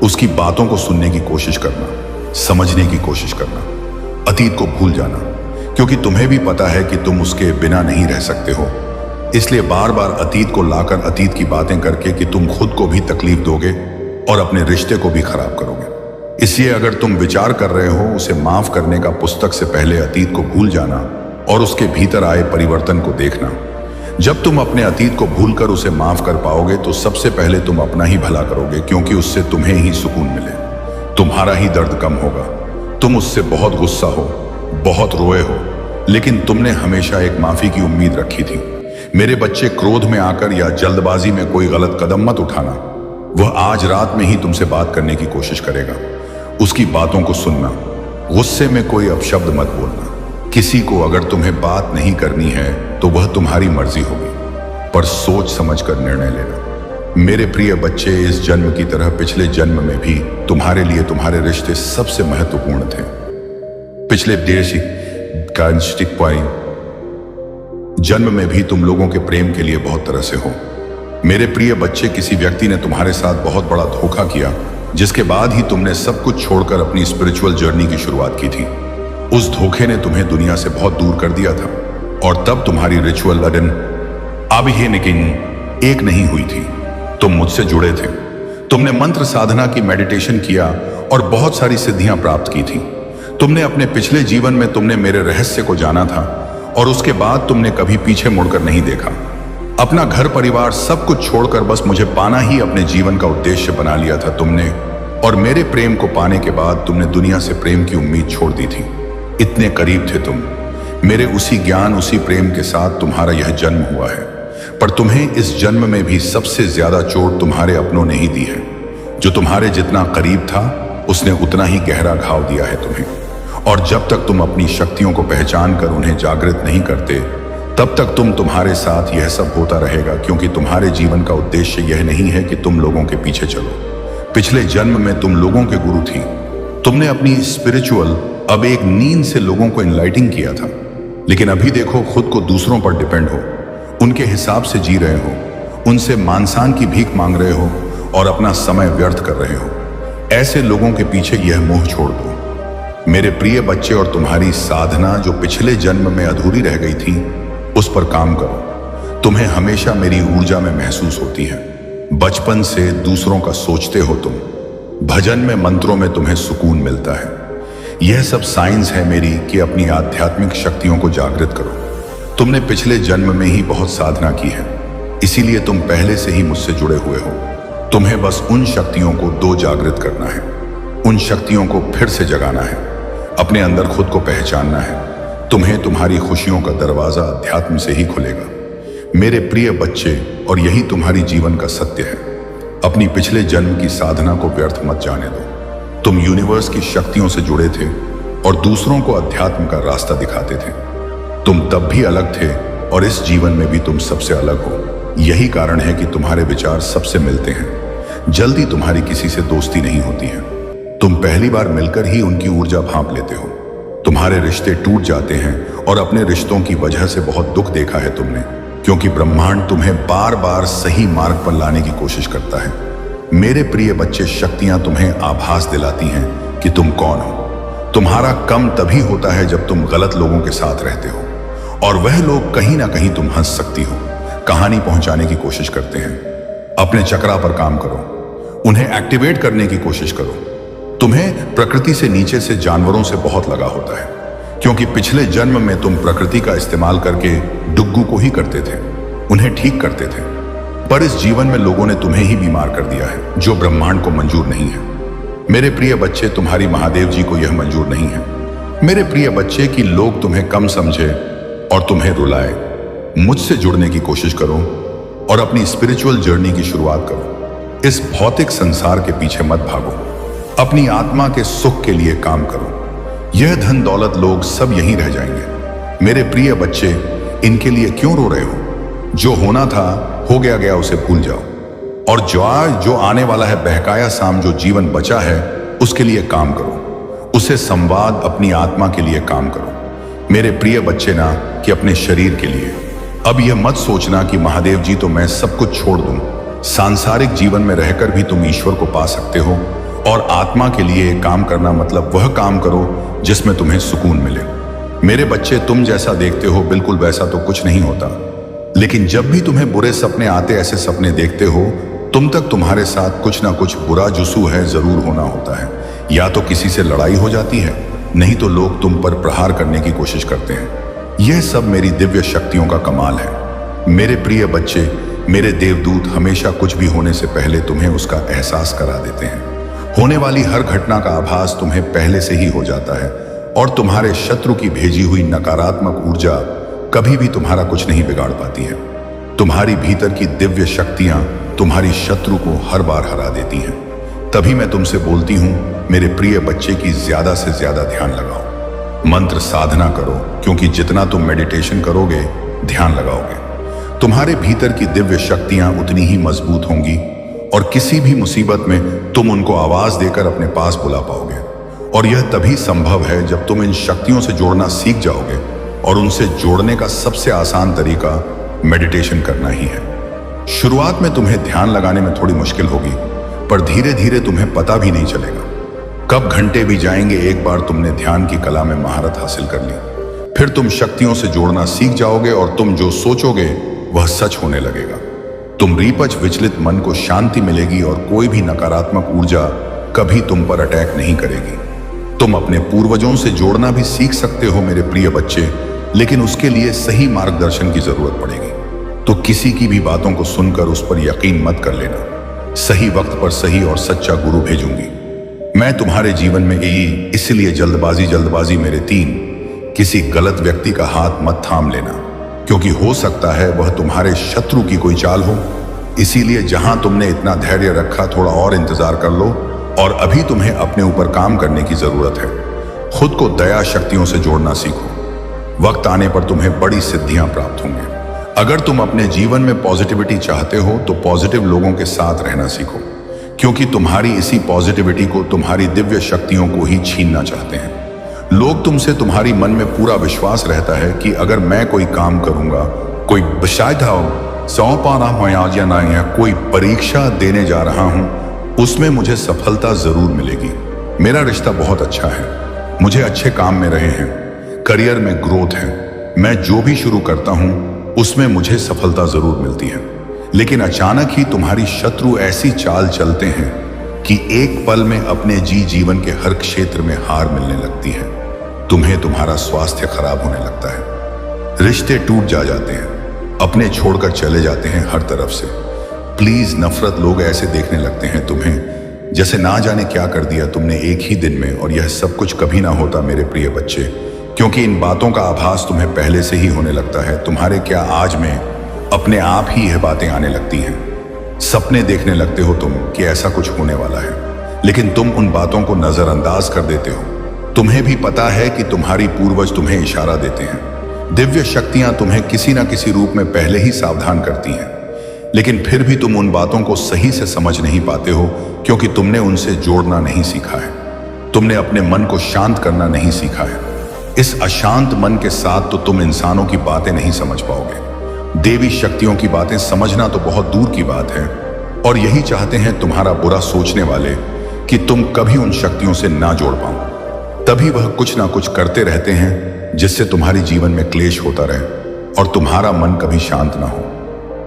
उसकी बातों को सुनने की कोशिश करना, समझने की कोशिश करना, अतीत को भूल जाना, क्योंकि तुम्हें भी पता है कि तुम उसके बिना नहीं रह सकते हो। इसलिए बार बार अतीत को लाकर, अतीत की बातें करके कि तुम खुद को भी तकलीफ दोगे और अपने रिश्ते को भी खराब करोगे। इसलिए अगर तुम विचार कर रहे हो उसे माफ करने का, पुस्तक से पहले अतीत को भूल जाना और उसके भीतर आए परिवर्तन को देखना। जब तुम अपने अतीत को भूलकर उसे माफ कर पाओगे तो सबसे पहले तुम अपना ही भला करोगे, क्योंकि उससे तुम्हें ही सुकून मिले, तुम्हारा ही दर्द कम होगा। तुम उससे बहुत गुस्सा हो, बहुत रोए हो, लेकिन तुमने हमेशा एक माफी की उम्मीद रखी थी। मेरे बच्चे, क्रोध में आकर या जल्दबाजी में कोई गलत कदम मत उठाना। वह आज रात में ही तुमसे बात करने की कोशिश करेगा। उसकी बातों को सुनना, गुस्से में कोई अपशब्द मत बोलना। किसी को अगर तुम्हें बात नहीं करनी है तो वह तुम्हारी मर्जी होगी, पर सोच समझकर निर्णय लेना। मेरे प्रिय बच्चे, इस जन्म की तरह पिछले जन्म में भी तुम्हारे लिए तुम्हारे रिश्ते सबसे महत्वपूर्ण थे। पिछले जन्म में भी तुम लोगों के प्रेम के लिए बहुत तरह से हो। मेरे प्रिय बच्चे, किसी व्यक्ति ने तुम्हारे साथ बहुत बड़ा धोखा किया, जिसके बाद ही तुमने सब कुछ छोड़कर अपनी स्पिरिचुअल जर्नी की शुरुआत की थी। उस धोखे ने तुम्हें दुनिया से बहुत दूर कर दिया था, और तब तुम्हारी रिचुअल लगन अब ही लेकिन एक नहीं हुई थी। तुम मुझसे जुड़े थे, तुमने मंत्र साधना की, मेडिटेशन किया और बहुत सारी सिद्धियां प्राप्त की थी। तुमने अपने पिछले जीवन में तुमने मेरे रहस्य को जाना था, और उसके बाद तुमने कभी पीछे मुड़कर नहीं देखा। अपना घर परिवार सब कुछ छोड़कर बस मुझे पाना ही अपने जीवन का उद्देश्य बना लिया था तुमने, और मेरे प्रेम को पाने के बाद तुमने दुनिया से प्रेम की उम्मीद छोड़ दी थी। इतने करीब थे तुम मेरे, उसी ज्ञान, उसी प्रेम के साथ तुम्हारा यह जन्म हुआ है। पर तुम्हें इस जन्म में भी सबसे ज्यादा चोट तुम्हारे अपनों ने ही दी है। जो तुम्हारे जितना करीब था उसने उतना ही गहरा घाव दिया है तुम्हें। और जब तक तुम अपनी शक्तियों को पहचान कर उन्हें जागृत नहीं करते, तब तक तुम्हारे साथ यह सब होता रहेगा, क्योंकि तुम्हारे जीवन का उद्देश्य यह नहीं है कि तुम लोगों के पीछे चलो। पिछले जन्म में तुम लोगों के गुरु थी। तुमने अपनी स्पिरिचुअल अब एक नींद से लोगों को इनलाइटिंग किया था, लेकिन अभी देखो खुद को दूसरों पर डिपेंड हो, उनके हिसाब से जी रहे हो, उनसे मानसान की भीख मांग रहे हो और अपना समय व्यर्थ कर रहे हो। ऐसे लोगों के पीछे यह मोह छोड़ दो मेरे प्रिय बच्चे, और तुम्हारी साधना जो पिछले जन्म में अधूरी रह गई थी उस पर काम करो। तुम्हें हमेशा मेरी ऊर्जा में महसूस होती है। बचपन से दूसरों का सोचते हो तुम। भजन में, मंत्रों में तुम्हें सुकून मिलता है। यह सब साइंस है मेरी कि अपनी आध्यात्मिक शक्तियों को जागृत करो। तुमने पिछले जन्म में ही बहुत साधना की है, इसीलिए तुम पहले से ही मुझसे जुड़े हुए हो। तुम्हें बस उन शक्तियों को दो जागृत करना है, उन शक्तियों को फिर से जगाना है, अपने अंदर खुद को पहचानना है। तुम्हें तुम्हारी खुशियों का दरवाजा अध्यात्म से ही खुलेगा मेरे प्रिय बच्चे, और यही तुम्हारी जीवन का सत्य है। अपनी पिछले जन्म की साधना को व्यर्थ मत जाने दो। तुम यूनिवर्स की शक्तियों से जुड़े थे और दूसरों को अध्यात्म का रास्ता दिखाते थे। तुम तब भी अलग थे और इस जीवन में भी तुम सबसे अलग हो। यही कारण है कि तुम्हारे विचार सबसे मिलते हैं। जल्दी तुम्हारी किसी से दोस्ती नहीं होती है। तुम पहली बार मिलकर ही उनकी ऊर्जा भांप लेते हो। तुम्हारे रिश्ते टूट जाते हैं और अपने रिश्तों की वजह से बहुत दुख देखा है तुमने, क्योंकि ब्रह्मांड तुम्हें बार बार सही मार्ग पर लाने की कोशिश करता है। मेरे प्रिय बच्चे, शक्तियां तुम्हें आभास दिलाती हैं कि तुम कौन हो। तुम्हारा कम तभी होता है जब तुम गलत लोगों के साथ रहते हो, और वह लोग कहीं ना कहीं तुम हंस सकती हो, कहानी पहुंचाने की कोशिश करते हैं। अपने चक्रा पर काम करो, उन्हें एक्टिवेट करने की कोशिश करो। तुम्हें प्रकृति से नीचे से जानवरों से बहुत लगा होता है, क्योंकि पिछले जन्म में तुम प्रकृति का इस्तेमाल करके डुग्गू को ही करते थे, उन्हें ठीक करते थे। पर इस जीवन में लोगों ने तुम्हें ही बीमार कर दिया है, जो ब्रह्मांड को मंजूर नहीं है। मेरे प्रिय बच्चे, तुम्हारी महादेव जी को यह मंजूर नहीं है मेरे प्रिय बच्चे कि लोग तुम्हें कम समझे और तुम्हें रुलाए। मुझसे जुड़ने की कोशिश करो और अपनी स्पिरिचुअल जर्नी की शुरुआत करो। इस भौतिक संसार के पीछे मत भागो, अपनी आत्मा के सुख के लिए काम करो। यह धन दौलत लोग सब यहीं रह जाएंगे। मेरे प्रिय बच्चे, इनके लिए क्यों रो रहे हो? जो होना था हो गया गया, उसे भूल जाओ। और जो आने वाला है, बहकाया साम जो जीवन बचा है, उसके लिए काम करो। उसे संवाद, अपनी आत्मा के लिए काम करो मेरे प्रिय बच्चे, ना कि अपने शरीर के लिए। अब यह मत सोचना कि महादेव जी तो मैं सब कुछ छोड़ दूं। सांसारिक जीवन में रहकर भी तुम ईश्वर को पा सकते हो, और आत्मा के लिए काम करना मतलब वह काम करो जिसमें तुम्हें सुकून मिले। मेरे बच्चे, तुम जैसा देखते हो बिल्कुल वैसा तो कुछ नहीं होता, लेकिन जब भी तुम्हें बुरे सपने आते, ऐसे सपने देखते हो, तुम तक तुम्हारे साथ कुछ ना कुछ बुरा जुसू है जरूर होना होता है। या तो किसी से लड़ाई हो जाती है, नहीं तो लोग तुम पर प्रहार करने की कोशिश करते हैं। यह सब मेरी दिव्य शक्तियों का कमाल है मेरे प्रिय बच्चे। मेरे देवदूत हमेशा कुछ भी होने से पहले तुम्हें उसका एहसास करा देते हैं। होने वाली हर घटना का आभास तुम्हें पहले से ही हो जाता है, और तुम्हारे शत्रु की भेजी हुई नकारात्मक ऊर्जा कभी भी तुम्हारा कुछ नहीं बिगाड़ पाती है। तुम्हारी भीतर की दिव्य शक्तियां तुम्हारी शत्रु को हर बार हरा देती हैं। तभी मैं तुमसे बोलती हूं मेरे प्रिय बच्चे की ज्यादा से ज्यादा ध्यान लगाओ, मंत्र साधना करो, क्योंकि जितना तुम मेडिटेशन करोगे, ध्यान लगाओगे, तुम्हारे भीतर की दिव्य शक्तियां उतनी ही मजबूत होंगी, और किसी भी मुसीबत में तुम उनको आवाज देकर अपने पास बुला पाओगे। और यह तभी संभव है जब तुम इन शक्तियों से जोड़ना सीख जाओगे, और उनसे जोड़ने का सबसे आसान तरीका मेडिटेशन करना ही है। शुरुआत में तुम्हें ध्यान लगाने में थोड़ी मुश्किल होगी, पर धीरे धीरे तुम्हें पता भी नहीं चलेगा कब घंटे भी जाएंगे। एक बार तुमने ध्यान की कला में महारत हासिल कर ली, फिर तुम शक्तियों से जोड़ना सीख जाओगे, और तुम जो सोचोगे वह सच होने लगेगा। तुम रीपच विचलित मन को शांति मिलेगी, और कोई भी नकारात्मक ऊर्जा कभी तुम पर अटैक नहीं करेगी। तुम अपने पूर्वजों से जोड़ना भी सीख सकते हो मेरे प्रिय बच्चे, लेकिन उसके लिए सही मार्गदर्शन की जरूरत पड़ेगी। तो किसी की भी बातों को सुनकर उस पर यकीन मत कर लेना। सही वक्त पर सही और सच्चा गुरु भेजूंगी मैं तुम्हारे जीवन में। इसलिए जल्दबाजी मेरे तीन, किसी गलत व्यक्ति का हाथ मत थाम लेना, क्योंकि हो सकता है वह तुम्हारे शत्रु की कोई चाल हो। इसीलिए जहां तुमने इतना धैर्य रखा, थोड़ा और इंतजार कर लो। और अभी तुम्हें अपने ऊपर काम करने की जरूरत है। खुद को दया शक्तियों से जोड़ना सीखो। वक्त आने पर तुम्हें बड़ी सिद्धियां प्राप्त होंगे। अगर तुम अपने जीवन में पॉजिटिविटी चाहते हो तो पॉजिटिव लोगों के साथ रहना सीखो, क्योंकि तुम्हारी इसी पॉजिटिविटी को तुम्हारी दिव्य शक्तियों को ही छीनना चाहते हैं। लोग तुमसे, तुम्हारी मन में पूरा विश्वास रहता है कि अगर मैं कोई काम करूंगा, कोई कोई परीक्षा देने जा रहा हूं, उसमें मुझे सफलता जरूर मिलेगी। मेरा रिश्ता बहुत अच्छा है, मुझे अच्छे काम में रहे हैं, करियर में ग्रोथ है, मैं जो भी शुरू करता हूं उसमें मुझे सफलता जरूर मिलती है। लेकिन अचानक ही तुम्हारी शत्रु ऐसी चाल चलते हैं कि एक पल में अपने जीवन के हर क्षेत्र में हार मिलने लगती है। तुम्हें तुम्हारा स्वास्थ्य खराब होने लगता है, रिश्ते टूट जाते हैं, अपने छोड़कर चले जाते हैं हर तरफ से। प्लीज, नफरत लोग ऐसे देखने लगते हैं तुम्हें जैसे ना जाने क्या कर दिया तुमने एक ही दिन में, और यह सब कुछ कभी ना होता मेरे प्रिय बच्चे, क्योंकि इन बातों का आभास तुम्हें पहले से ही होने लगता है। तुम्हारे क्या आज में अपने आप ही यह बातें आने लगती हैं। सपने देखने लगते हो तुम कि ऐसा कुछ होने वाला है, लेकिन तुम उन बातों को नजरअंदाज कर देते हो। तुम्हें भी पता है कि तुम्हारी पूर्वज तुम्हें इशारा देते हैं, दिव्य शक्तियां तुम्हें किसी ना किसी रूप में पहले ही सावधान करती हैं, लेकिन फिर भी तुम उन बातों को सही से समझ नहीं पाते हो, क्योंकि तुमने उनसे जोड़ना नहीं सीखा है। तुमने अपने मन को शांत करना नहीं सीखा है। इस अशांत मन के साथ तो तुम इंसानों की बातें नहीं समझ पाओगे। देवी शक्तियों की बातें समझना तो बहुत दूर की बात है, और यही चाहते हैं तुम्हारा बुरा सोचने वाले कि तुम कभी उन शक्तियों से ना जोड़ पाओ। तभी वह कुछ ना कुछ करते रहते हैं जिससे तुम्हारी जीवन में क्लेश होता रहे और तुम्हारा मन कभी शांत ना हो।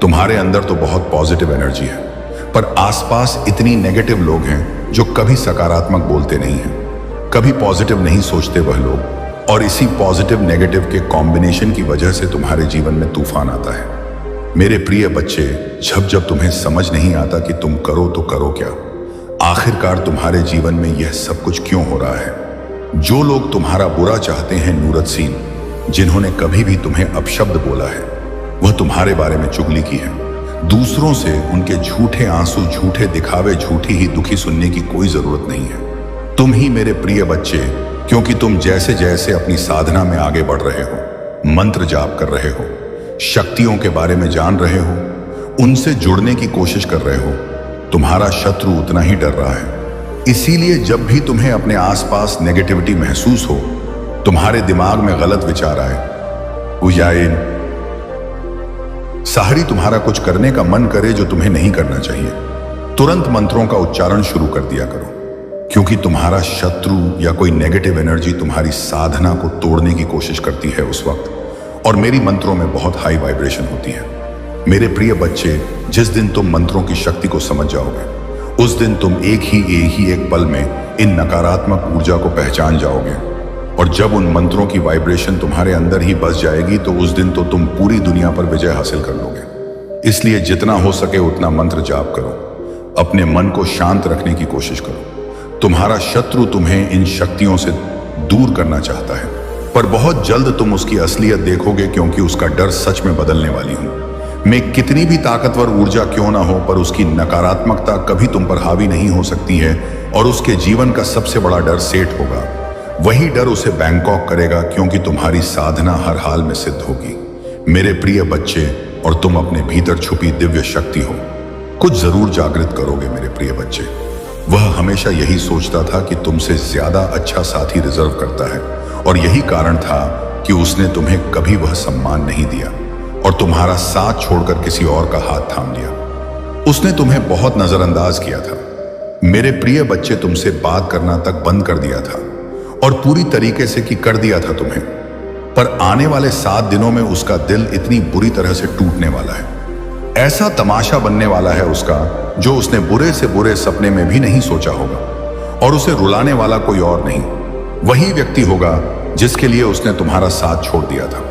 तुम्हारे अंदर तो बहुत पॉजिटिव एनर्जी है, पर आसपास इतनी नेगेटिव लोग हैं जो कभी सकारात्मक बोलते नहीं हैं, कभी पॉजिटिव नहीं सोचते वह लोग। और इसी पॉजिटिव नेगेटिव के कॉम्बिनेशन की वजह से तुम्हारे जीवन में तूफान आता है। मेरे प्रिय बच्चे, जब तुम्हें समझ नहीं आता कि तुम करो तो करो क्या, आखिरकार तुम्हारे जीवन में यह सब कुछ क्यों हो रहा है। जो लोग तुम्हारा बुरा चाहते हैं नूरत सीन, जिन्होंने कभी भी तुम्हें अपशब्द बोला है, वह तुम्हारे बारे में चुगली की है। दूसरों से उनके झूठे आंसू, झूठे दिखावे, झूठी ही दुखी सुनने की कोई जरूरत नहीं है। तुम ही मेरे प्रिय बच्चे, क्योंकि तुम जैसे जैसे अपनी साधना में आगे बढ़ रहे हो, मंत्र जाप कर रहे हो, शक्तियों के बारे में जान रहे हो, उनसे जुड़ने की कोशिश कर रहे हो, तुम्हारा शत्रु उतना ही डर रहा है। इसीलिए जब भी तुम्हें अपने आसपास नेगेटिविटी महसूस हो, तुम्हारे दिमाग में गलत विचार आए, उजाइन साहरी तुम्हारा कुछ करने का मन करे जो तुम्हें नहीं करना चाहिए, तुरंत मंत्रों का उच्चारण शुरू कर दिया करो, क्योंकि तुम्हारा शत्रु या कोई नेगेटिव एनर्जी तुम्हारी साधना को तोड़ने की कोशिश करती है उस वक्त। और मेरी मंत्रों में बहुत हाई वाइब्रेशन होती है। मेरे प्रिय बच्चे, जिस दिन तुम मंत्रों की शक्ति को समझ जाओगे, उस दिन तुम एक ही पल में इन नकारात्मक ऊर्जा को पहचान जाओगे। और जब उन मंत्रों की वाइब्रेशन तुम्हारे अंदर ही बस जाएगी, तो उस दिन तो तुम पूरी दुनिया पर विजय हासिल कर लोगे। इसलिए जितना हो सके उतना मंत्र जाप करो, अपने मन को शांत रखने की कोशिश करो। तुम्हारा शत्रु तुम्हें इन शक्तियों से दूर करना चाहता है, पर बहुत जल्द तुम उसकी असलियत देखोगे, क्योंकि उसका डर सच में बदलने वाली हूं मैं। कितनी भी ताकतवर ऊर्जा क्यों ना हो, पर उसकी नकारात्मकता कभी तुम पर हावी नहीं हो सकती है, और उसके जीवन का सबसे बड़ा डर सेठ होगा। वही डर उसे बैंकॉक करेगा, क्योंकि तुम्हारी साधना हर हाल में सिद्ध होगी। मेरे प्रिय बच्चे, और तुम अपने भीतर छुपी दिव्य शक्ति हो, कुछ जरूर जागृत करोगे मेरे प्रिय बच्चे। वह हमेशा यही सोचता था कि तुमसे ज्यादा अच्छा साथी रिजर्व करता है, और यही कारण था कि उसने तुम्हें कभी वह सम्मान नहीं दिया और तुम्हारा साथ छोड़कर किसी और का हाथ थाम लिया। उसने तुम्हें बहुत नजरअंदाज किया था। मेरे प्रिय बच्चे, तुमसे बात करना तक बंद कर दिया था, और पूरी तरीके से कि कर दिया था तुम्हें। पर आने वाले 7 दिनों में उसका दिल इतनी बुरी तरह से टूटने वाला है, ऐसा तमाशा बनने वाला है उसका, जो उसने बुरे से बुरे सपने में भी नहीं सोचा होगा। और उसे रुलाने वाला कोई और नहीं, वही व्यक्ति होगा जिसके लिए उसने तुम्हारा साथ छोड़ दिया था।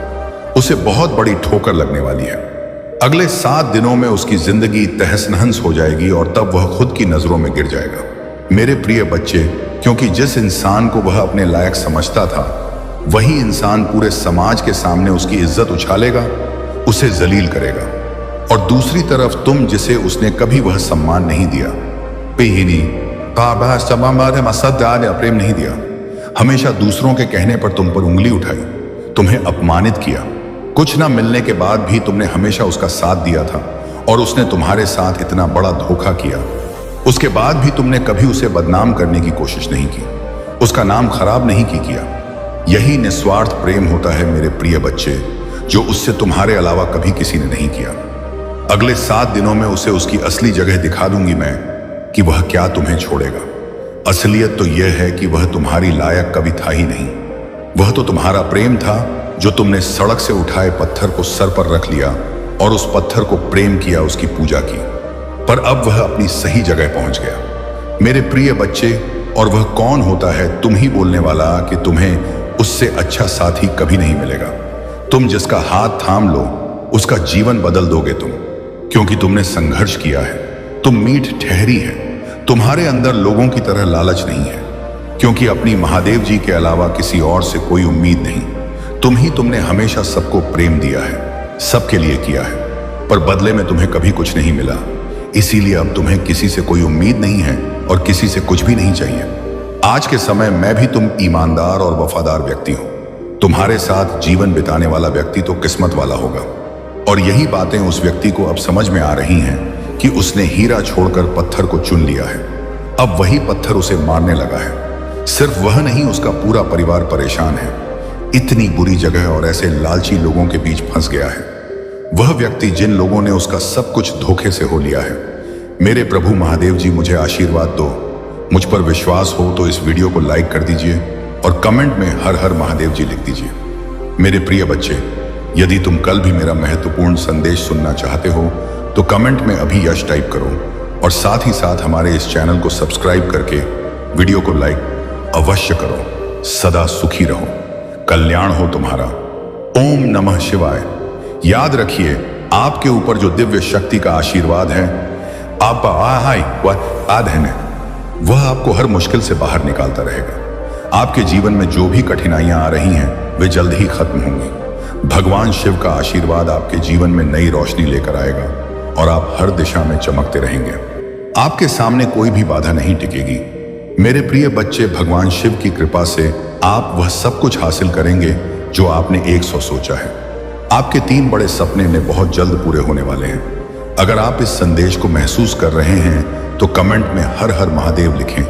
उसे बहुत बड़ी ठोकर लगने वाली है। अगले 7 दिनों में उसकी जिंदगी तहस नहस हो जाएगी, और तब वह खुद की नजरों में गिर जाएगा। मेरे प्रिय बच्चे, क्योंकि जिस इंसान को वह अपने लायक समझता था, वही इंसान पूरे समाज के सामने उसकी इज्जत उछालेगा उसे जलील करेगा, और दूसरी तरफ तुम जिसे उसने कभी वह सम्मान नहीं दिया, प्रेम नहीं दिया, हमेशा दूसरों के कहने पर तुम पर उंगली उठाई, तुम्हें अपमानित किया, कुछ ना मिलने के बाद भी तुमने हमेशा उसका साथ दिया था, और उसने तुम्हारे साथ इतना बड़ा धोखा किया, उसके बाद भी तुमने कभी उसे बदनाम करने की कोशिश नहीं की, उसका नाम खराब नहीं किया। यही निस्वार्थ प्रेम होता है मेरे प्रिय बच्चे, जो उससे तुम्हारे अलावा कभी किसी ने नहीं किया। अगले 7 दिनों में उसे उसकी असली जगह दिखा दूंगी मैं, कि वह क्या तुम्हें छोड़ेगा। असलियत तो यह है कि वह तुम्हारी लायक कभी था ही नहीं। वह तो तुम्हारा प्रेम था, जो तुमने सड़क से उठाए पत्थर को सर पर रख लिया और उस पत्थर को प्रेम किया, उसकी पूजा की। पर अब वह अपनी सही जगह पहुंच गया मेरे प्रिय बच्चे। और वह कौन होता है, तुम ही बोलने वाला, कि तुम्हें उससे अच्छा साथी कभी नहीं मिलेगा। तुम जिसका हाथ थाम लो, उसका जीवन बदल दोगे तुम, क्योंकि तुमने संघर्ष किया है। तुम मीठ ठहरी है, तुम्हारे अंदर लोगों की तरह लालच नहीं है, क्योंकि अपनी महादेव जी के अलावा किसी और से कोई उम्मीद नहीं। तुमने हमेशा सबको प्रेम दिया है, सबके लिए किया है, पर बदले में तुम्हें कभी कुछ नहीं मिला। इसीलिए अब तुम्हें किसी से कोई उम्मीद नहीं है और किसी से कुछ भी नहीं चाहिए। आज के समय मैं भी तुम ईमानदार और वफादार व्यक्ति हो। तुम्हारे साथ जीवन बिताने वाला व्यक्ति तो किस्मत वाला होगा। और यही बातें उस व्यक्ति को अब समझ में आ रही हैं कि उसने हीरा छोड़कर पत्थर को चुन लिया है। अब वही पत्थर उसे मारने लगा है। सिर्फ वह नहीं, उसका पूरा परिवार परेशान है। इतनी बुरी जगह और ऐसे लालची लोगों के बीच फंस गया है वह व्यक्ति, जिन लोगों ने उसका सब कुछ धोखे से हो लिया है। मेरे प्रभु महादेव जी, मुझे आशीर्वाद दो। मुझ पर विश्वास हो तो इस वीडियो को लाइक कर दीजिए और कमेंट में हर हर महादेव जी लिख दीजिए। मेरे प्रिय बच्चे, यदि तुम कल भी मेरा महत्वपूर्ण संदेश सुनना चाहते हो तो कमेंट में अभी यश टाइप करो, और साथ ही साथ हमारे इस चैनल को सब्सक्राइब करके वीडियो को लाइक अवश्य करो। सदा सुखी रहो, कल्याण हो तुम्हारा। ओम नमः शिवाय। याद रखिए, आपके ऊपर जो दिव्य शक्ति का आशीर्वाद है, वह आपको हर मुश्किल से बाहर निकालता रहेगा। आपके जीवन में जो भी कठिनाइयां आ रही हैं, वे जल्द ही खत्म होंगी। भगवान शिव का आशीर्वाद आपके जीवन में नई रोशनी लेकर आएगा और आप हर दिशा में चमकते रहेंगे। आपके सामने कोई भी बाधा नहीं टिकेगी। मेरे प्रिय बच्चे, भगवान शिव की कृपा से आप वह सब कुछ हासिल करेंगे जो आपने 100 सोचा है। आपके 3 बड़े सपने ने बहुत जल्द पूरे होने वाले हैं। अगर आप इस संदेश को महसूस कर रहे हैं तो कमेंट में हर हर महादेव लिखें,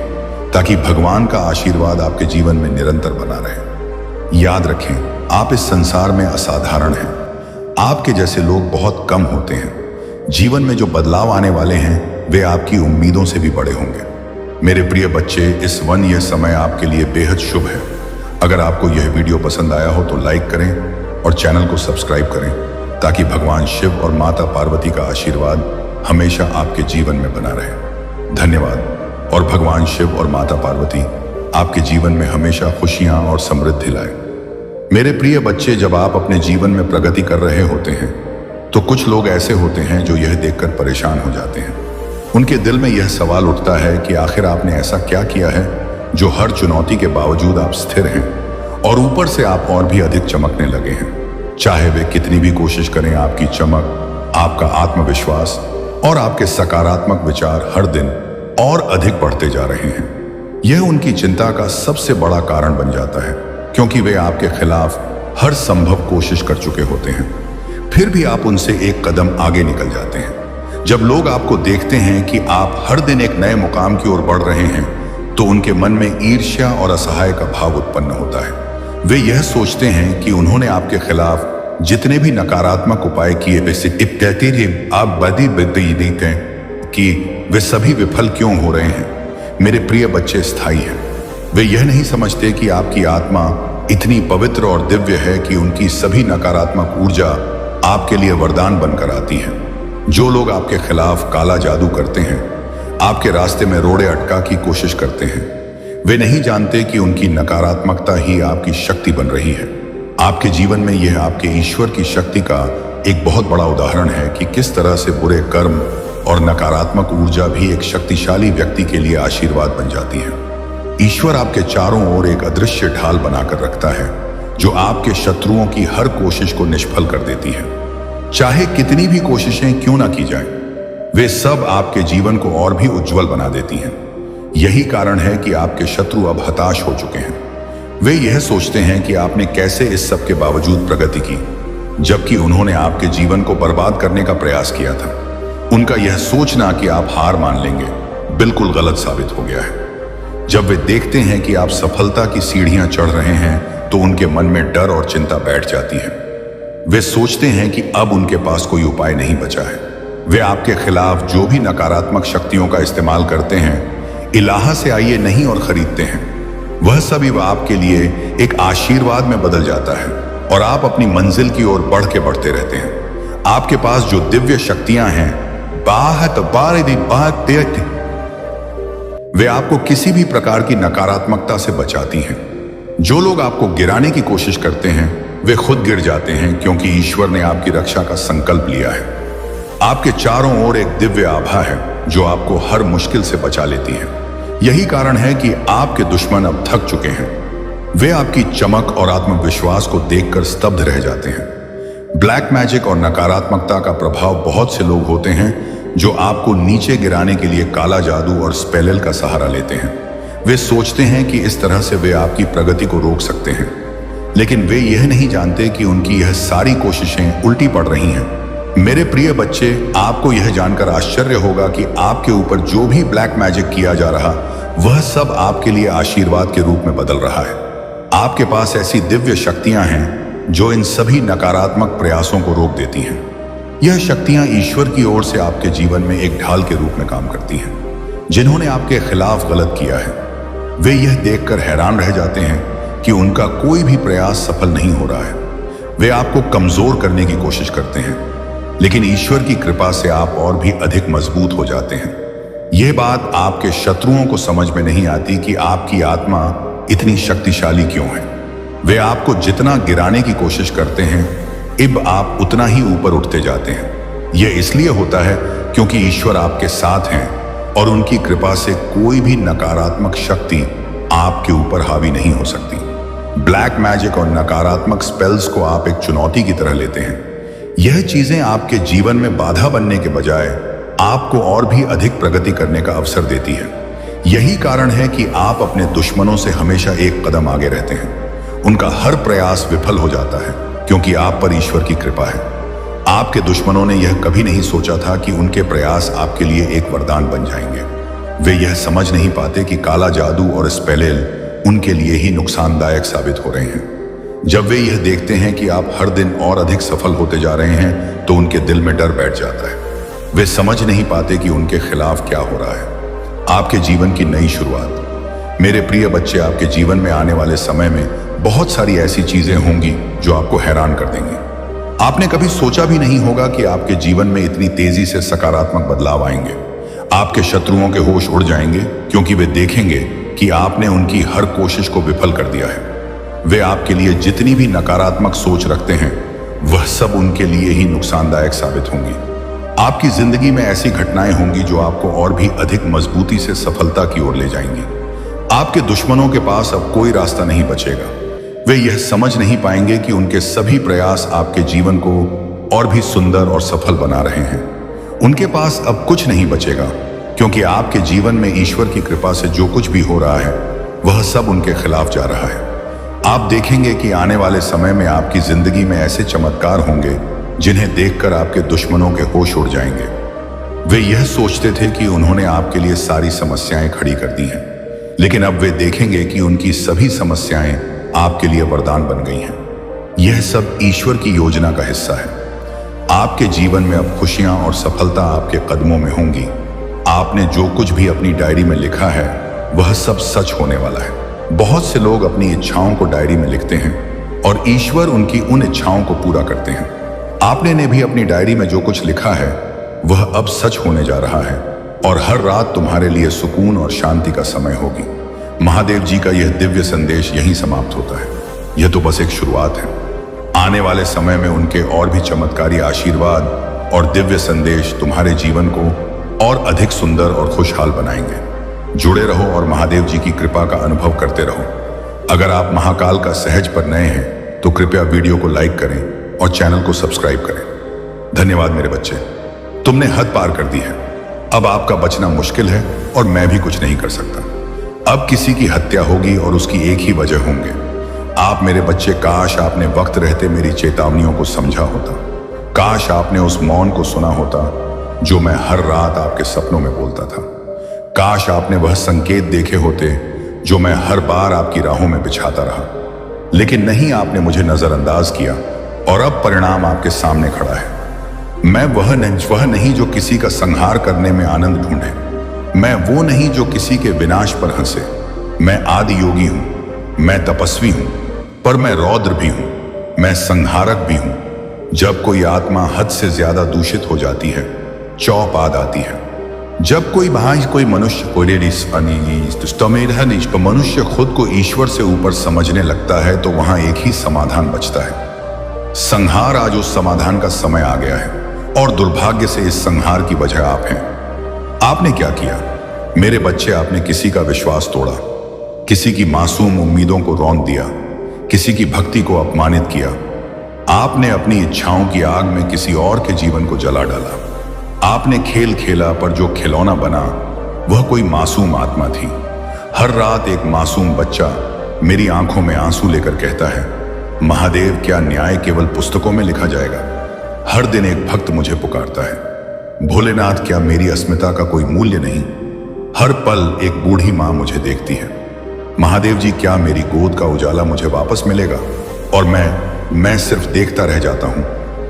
ताकि भगवान का आशीर्वाद आपके जीवन में निरंतर बना रहे। याद रखें, आप इस संसार में असाधारण हैं। आपके जैसे लोग बहुत कम होते हैं। जीवन में जो बदलाव आने वाले हैं, वे आपकी उम्मीदों से भी बड़े होंगे। मेरे प्रिय बच्चे, इस वन ये समय आपके लिए बेहद शुभ है। अगर आपको यह वीडियो पसंद आया हो तो लाइक करें और चैनल को सब्सक्राइब करें, ताकि भगवान शिव और माता पार्वती का आशीर्वाद हमेशा आपके जीवन में बना रहे। धन्यवाद। और भगवान शिव और माता पार्वती आपके जीवन में हमेशा खुशियां और समृद्धि लाए। मेरे प्रिय बच्चे, जब आप अपने जीवन में प्रगति कर रहे होते हैं तो कुछ लोग ऐसे होते हैं जो यह देखकर परेशान हो जाते हैं। उनके दिल में यह सवाल उठता है कि आखिर आपने ऐसा क्या किया है जो हर चुनौती के बावजूद आप स्थिर हैं, और ऊपर से आप और भी अधिक चमकने लगे हैं। चाहे वे कितनी भी कोशिश करें, आपकी चमक, आपका आत्मविश्वास और आपके सकारात्मक विचार हर दिन और अधिक बढ़ते जा रहे हैं। यह उनकी चिंता का सबसे बड़ा कारण बन जाता है, क्योंकि वे आपके खिलाफ हर संभव कोशिश कर चुके होते हैं। फिर भी आप उनसे एक कदम आगे निकल जाते हैं। जब लोग आपको देखते हैं कि आप हर दिन एक नए मुकाम की ओर बढ़ रहे हैं, तो उनके मन में ईर्ष्या और असहाय का भाव उत्पन्न होता है। वे यह सोचते हैं कि उन्होंने आपके खिलाफ जितने भी नकारात्मक उपाय किए, आप बदी देते हैं कि वे सभी विफल क्यों हो रहे हैं। मेरे प्रिय बच्चे स्थायी हैं। वे यह नहीं समझते कि आपकी आत्मा इतनी पवित्र और दिव्य है कि उनकी सभी नकारात्मक ऊर्जा आपके लिए वरदान बनकर आती है। जो लोग आपके खिलाफ काला जादू करते हैं, आपके रास्ते में रोड़े अटका की कोशिश करते हैं, वे नहीं जानते कि उनकी नकारात्मकता ही आपकी शक्ति बन रही है। आपके जीवन में यह आपके ईश्वर की शक्ति का एक बहुत बड़ा उदाहरण है कि किस तरह से बुरे कर्म और नकारात्मक ऊर्जा भी एक शक्तिशाली व्यक्ति के लिए आशीर्वाद बन जाती है। ईश्वर आपके चारों ओर एक अदृश्य ढाल बनाकर रखता है, जो आपके शत्रुओं की हर कोशिश को निष्फल कर देती है। चाहे कितनी भी कोशिशें क्यों ना की जाए, वे सब आपके जीवन को और भी उज्जवल बना देती हैं। यही कारण है कि आपके शत्रु अब हताश हो चुके हैं। वे यह सोचते हैं कि आपने कैसे इस सब के बावजूद प्रगति की, जबकि उन्होंने आपके जीवन को बर्बाद करने का प्रयास किया था। उनका यह सोचना कि आप हार मान लेंगे बिल्कुल गलत साबित हो गया है। जब वे देखते हैं कि आप सफलता की सीढ़ियां चढ़ रहे हैं, तो उनके मन में डर और चिंता बैठ जाती है। वे सोचते हैं कि अब उनके पास कोई उपाय नहीं बचा है। वे आपके खिलाफ जो भी नकारात्मक शक्तियों का इस्तेमाल करते हैं, इलाहा से आइए नहीं और खरीदते हैं, वह सभी आपके लिए एक आशीर्वाद में बदल जाता है और आप अपनी मंजिल की ओर बढ़ के बढ़ते रहते हैं। आपके पास जो दिव्य शक्तियां हैं, वे आपको किसी भी प्रकार की नकारात्मकता से बचाती हैं। जो लोग आपको गिराने की कोशिश करते हैं, वे खुद गिर जाते हैं, क्योंकि ईश्वर ने आपकी रक्षा का संकल्प लिया है। आपके चारों ओर एक दिव्य आभा है जो आपको हर मुश्किल से बचा लेती है। यही कारण है कि आपके दुश्मन अब थक चुके हैं। वे आपकी चमक और आत्मविश्वास को देखकर स्तब्ध रह जाते हैं। ब्लैक मैजिक और नकारात्मकता का प्रभाव बहुत से लोग होते हैं जो आपको नीचे गिराने के लिए काला जादू और स्पेल का सहारा लेते हैं। वे सोचते हैं कि इस तरह से वे आपकी प्रगति को रोक सकते हैं, लेकिन वे यह नहीं जानते कि उनकी यह सारी कोशिशें उल्टी पड़ रही हैं। मेरे प्रिय बच्चे, आपको यह जानकर आश्चर्य होगा कि आपके ऊपर जो भी ब्लैक मैजिक किया जा रहा, वह सब आपके लिए आशीर्वाद के रूप में बदल रहा है। आपके पास ऐसी दिव्य शक्तियां हैं जो इन सभी नकारात्मक प्रयासों को रोक देती हैं। यह शक्तियां ईश्वर की ओर से आपके जीवन में एक ढाल के रूप में काम करती हैं। जिन्होंने आपके खिलाफ गलत किया है, वे यह देखकर हैरान रह जाते हैं कि उनका कोई भी प्रयास सफल नहीं हो रहा है। वे आपको कमजोर करने की कोशिश करते हैं, लेकिन ईश्वर की कृपा से आप और भी अधिक मजबूत हो जाते हैं। यह बात आपके शत्रुओं को समझ में नहीं आती कि आपकी आत्मा इतनी शक्तिशाली क्यों है। वे आपको जितना गिराने की कोशिश करते हैं, अब आप उतना ही ऊपर उठते जाते हैं। यह इसलिए होता है क्योंकि ईश्वर आपके साथ हैं और उनकी कृपा से कोई भी नकारात्मक शक्ति आपके ऊपर हावी नहीं हो सकती। ब्लैक मैजिक और नकारात्मक स्पेल्स को आप एक चुनौती की तरह लेते हैं। यह चीजें आपके जीवन में बाधा बनने के बजाय आपको और भी अधिक प्रगति करने का अवसर देती है। यही कारण है कि आप अपने दुश्मनों से हमेशा एक कदम आगे रहते हैं। उनका हर प्रयास विफल हो जाता है क्योंकि आप पर ईश्वर की कृपा है। आपके दुश्मनों ने यह कभी नहीं सोचा था कि उनके प्रयास आपके लिए एक वरदान बन जाएंगे। वे यह समझ नहीं पाते कि काला जादू और स्पेलेल उनके लिए ही नुकसानदायक साबित हो रहे हैं। जब वे यह देखते हैं कि आप हर दिन और अधिक सफल होते जा रहे हैं, तो उनके दिल में डर बैठ जाता है। वे समझ नहीं पाते कि उनके खिलाफ क्या हो रहा है। आपके जीवन की नई शुरुआत। मेरे प्रिय बच्चे, आपके जीवन में आने वाले समय में बहुत सारी ऐसी चीजें होंगी जो आपको हैरान कर देंगी। आपने कभी सोचा भी नहीं होगा कि आपके जीवन में इतनी तेजी से सकारात्मक बदलाव आएंगे। आपके शत्रुओं के होश उड़ जाएंगे क्योंकि वे देखेंगे कि आपने उनकी हर कोशिश को विफल कर दिया है। वे आपके लिए जितनी भी नकारात्मक सोच रखते हैं, वह सब उनके लिए ही नुकसानदायक साबित होंगी। आपकी जिंदगी में ऐसी घटनाएं होंगी जो आपको और भी अधिक मजबूती से सफलता की ओर ले जाएंगी। आपके दुश्मनों के पास अब कोई रास्ता नहीं बचेगा। वे यह समझ नहीं पाएंगे कि उनके सभी प्रयास आपके जीवन को और भी सुंदर और सफल बना रहे हैं। उनके पास अब कुछ नहीं बचेगा, क्योंकि आपके जीवन में ईश्वर की कृपा से जो कुछ भी हो रहा है, वह सब उनके खिलाफ जा रहा है। आप देखेंगे कि आने वाले समय में आपकी जिंदगी में ऐसे चमत्कार होंगे जिन्हें देखकर आपके दुश्मनों के होश उड़ जाएंगे। वे यह सोचते थे कि उन्होंने आपके लिए सारी समस्याएं खड़ी कर दी हैं, लेकिन अब वे देखेंगे कि उनकी सभी समस्याएं आपके लिए वरदान बन गई हैं। यह सब ईश्वर की योजना का हिस्सा है। आपके जीवन में अब खुशियां और सफलता आपके कदमों में होंगी। आपने जो कुछ भी अपनी डायरी में लिखा है, वह सब सच होने वाला है। बहुत से लोग अपनी इच्छाओं को डायरी में लिखते हैं और ईश्वर उनकी उन इच्छाओं को पूरा करते हैं। आपने ने भी अपनी डायरी में जो कुछ लिखा है, वह अब सच होने जा रहा है और हर रात तुम्हारे लिए सुकून और शांति का समय होगी। महादेव जी का यह दिव्य संदेश यहीं समाप्त होता है। यह तो बस एक शुरुआत है। आने वाले समय में उनके और भी चमत्कारी आशीर्वाद और दिव्य संदेश तुम्हारे जीवन को और अधिक सुंदर और खुशहाल बनाएंगे। जुड़े रहो और महादेव जी की कृपा का अनुभव करते रहो। अगर आप महाकाल का सहज पर नए हैं, तो कृपया वीडियो को लाइक करें और चैनल को सब्सक्राइब करें। धन्यवाद मेरे बच्चे, तुमने हद पार कर दी है। अब आपका बचना मुश्किल है और मैं भी कुछ नहीं कर सकता। अब किसी की हत्या होगी और उसकी एक ही वजह होंगे। आप मेरे बच्चे, काश आपने वक्त रहते मेरी चेतावनियों को समझा होता। काश आपने उस मौन को सुना होता जो मैं हर रात आपके सपनों में बोलता था। काश आपने वह संकेत देखे होते जो मैं हर बार आपकी राहों में बिछाता रहा। लेकिन नहीं, आपने मुझे नजरअंदाज किया और अब परिणाम आपके सामने खड़ा है। मैं वह नहीं जो किसी का संहार करने में आनंद ढूंढे। मैं वो नहीं जो किसी के विनाश पर हंसे। मैं आदि योगी हूं, मैं तपस्वी हूं, पर मैं रौद्र भी हूं, मैं संहारक भी हूं। जब कोई आत्मा हद से ज्यादा दूषित हो जाती है, चौपाद आती है। जब कोई मनुष्य खुद को ईश्वर से ऊपर समझने लगता है तो वहां एक ही समाधान बचता है, संहार। आज उस समाधान का समय आ गया है और दुर्भाग्य से इस संहार की वजह आप हैं। आपने क्या किया मेरे बच्चे? आपने किसी का विश्वास तोड़ा, किसी की मासूम उम्मीदों को रौंद दिया, किसी की भक्ति को अपमानित किया। आपने अपनी इच्छाओं की आग में किसी और के जीवन को जला डाला। आपने खेल खेला, पर जो खिलौना बना वह कोई मासूम आत्मा थी। हर रात एक मासूम बच्चा मेरी आंखों में आंसू लेकर कहता है, महादेव, क्या न्याय केवल पुस्तकों में लिखा जाएगा? हर दिन एक भक्त मुझे पुकारता है, भोलेनाथ, क्या मेरी अस्मिता का कोई मूल्य नहीं? हर पल एक बूढ़ी मां मुझे देखती है, महादेव जी, क्या मेरी गोद का उजाला मुझे वापस मिलेगा? और मैं सिर्फ देखता रह जाता हूं,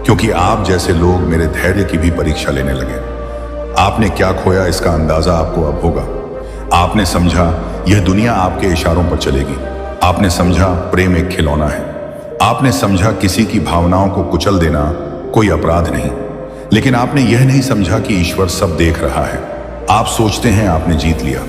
क्योंकि आप जैसे लोग मेरे धैर्य की भी परीक्षा लेने लगे। आपने क्या खोया इसका अंदाजा आपको अब होगा। आपने समझा यह दुनिया आपके इशारों पर चलेगी। आपने समझा प्रेम एक खिलौना है। आपने समझा किसी की भावनाओं को कुचल देना कोई अपराध नहीं। लेकिन आपने यह नहीं समझा कि ईश्वर सब देख रहा है। आप सोचते हैं आपने जीत लिया,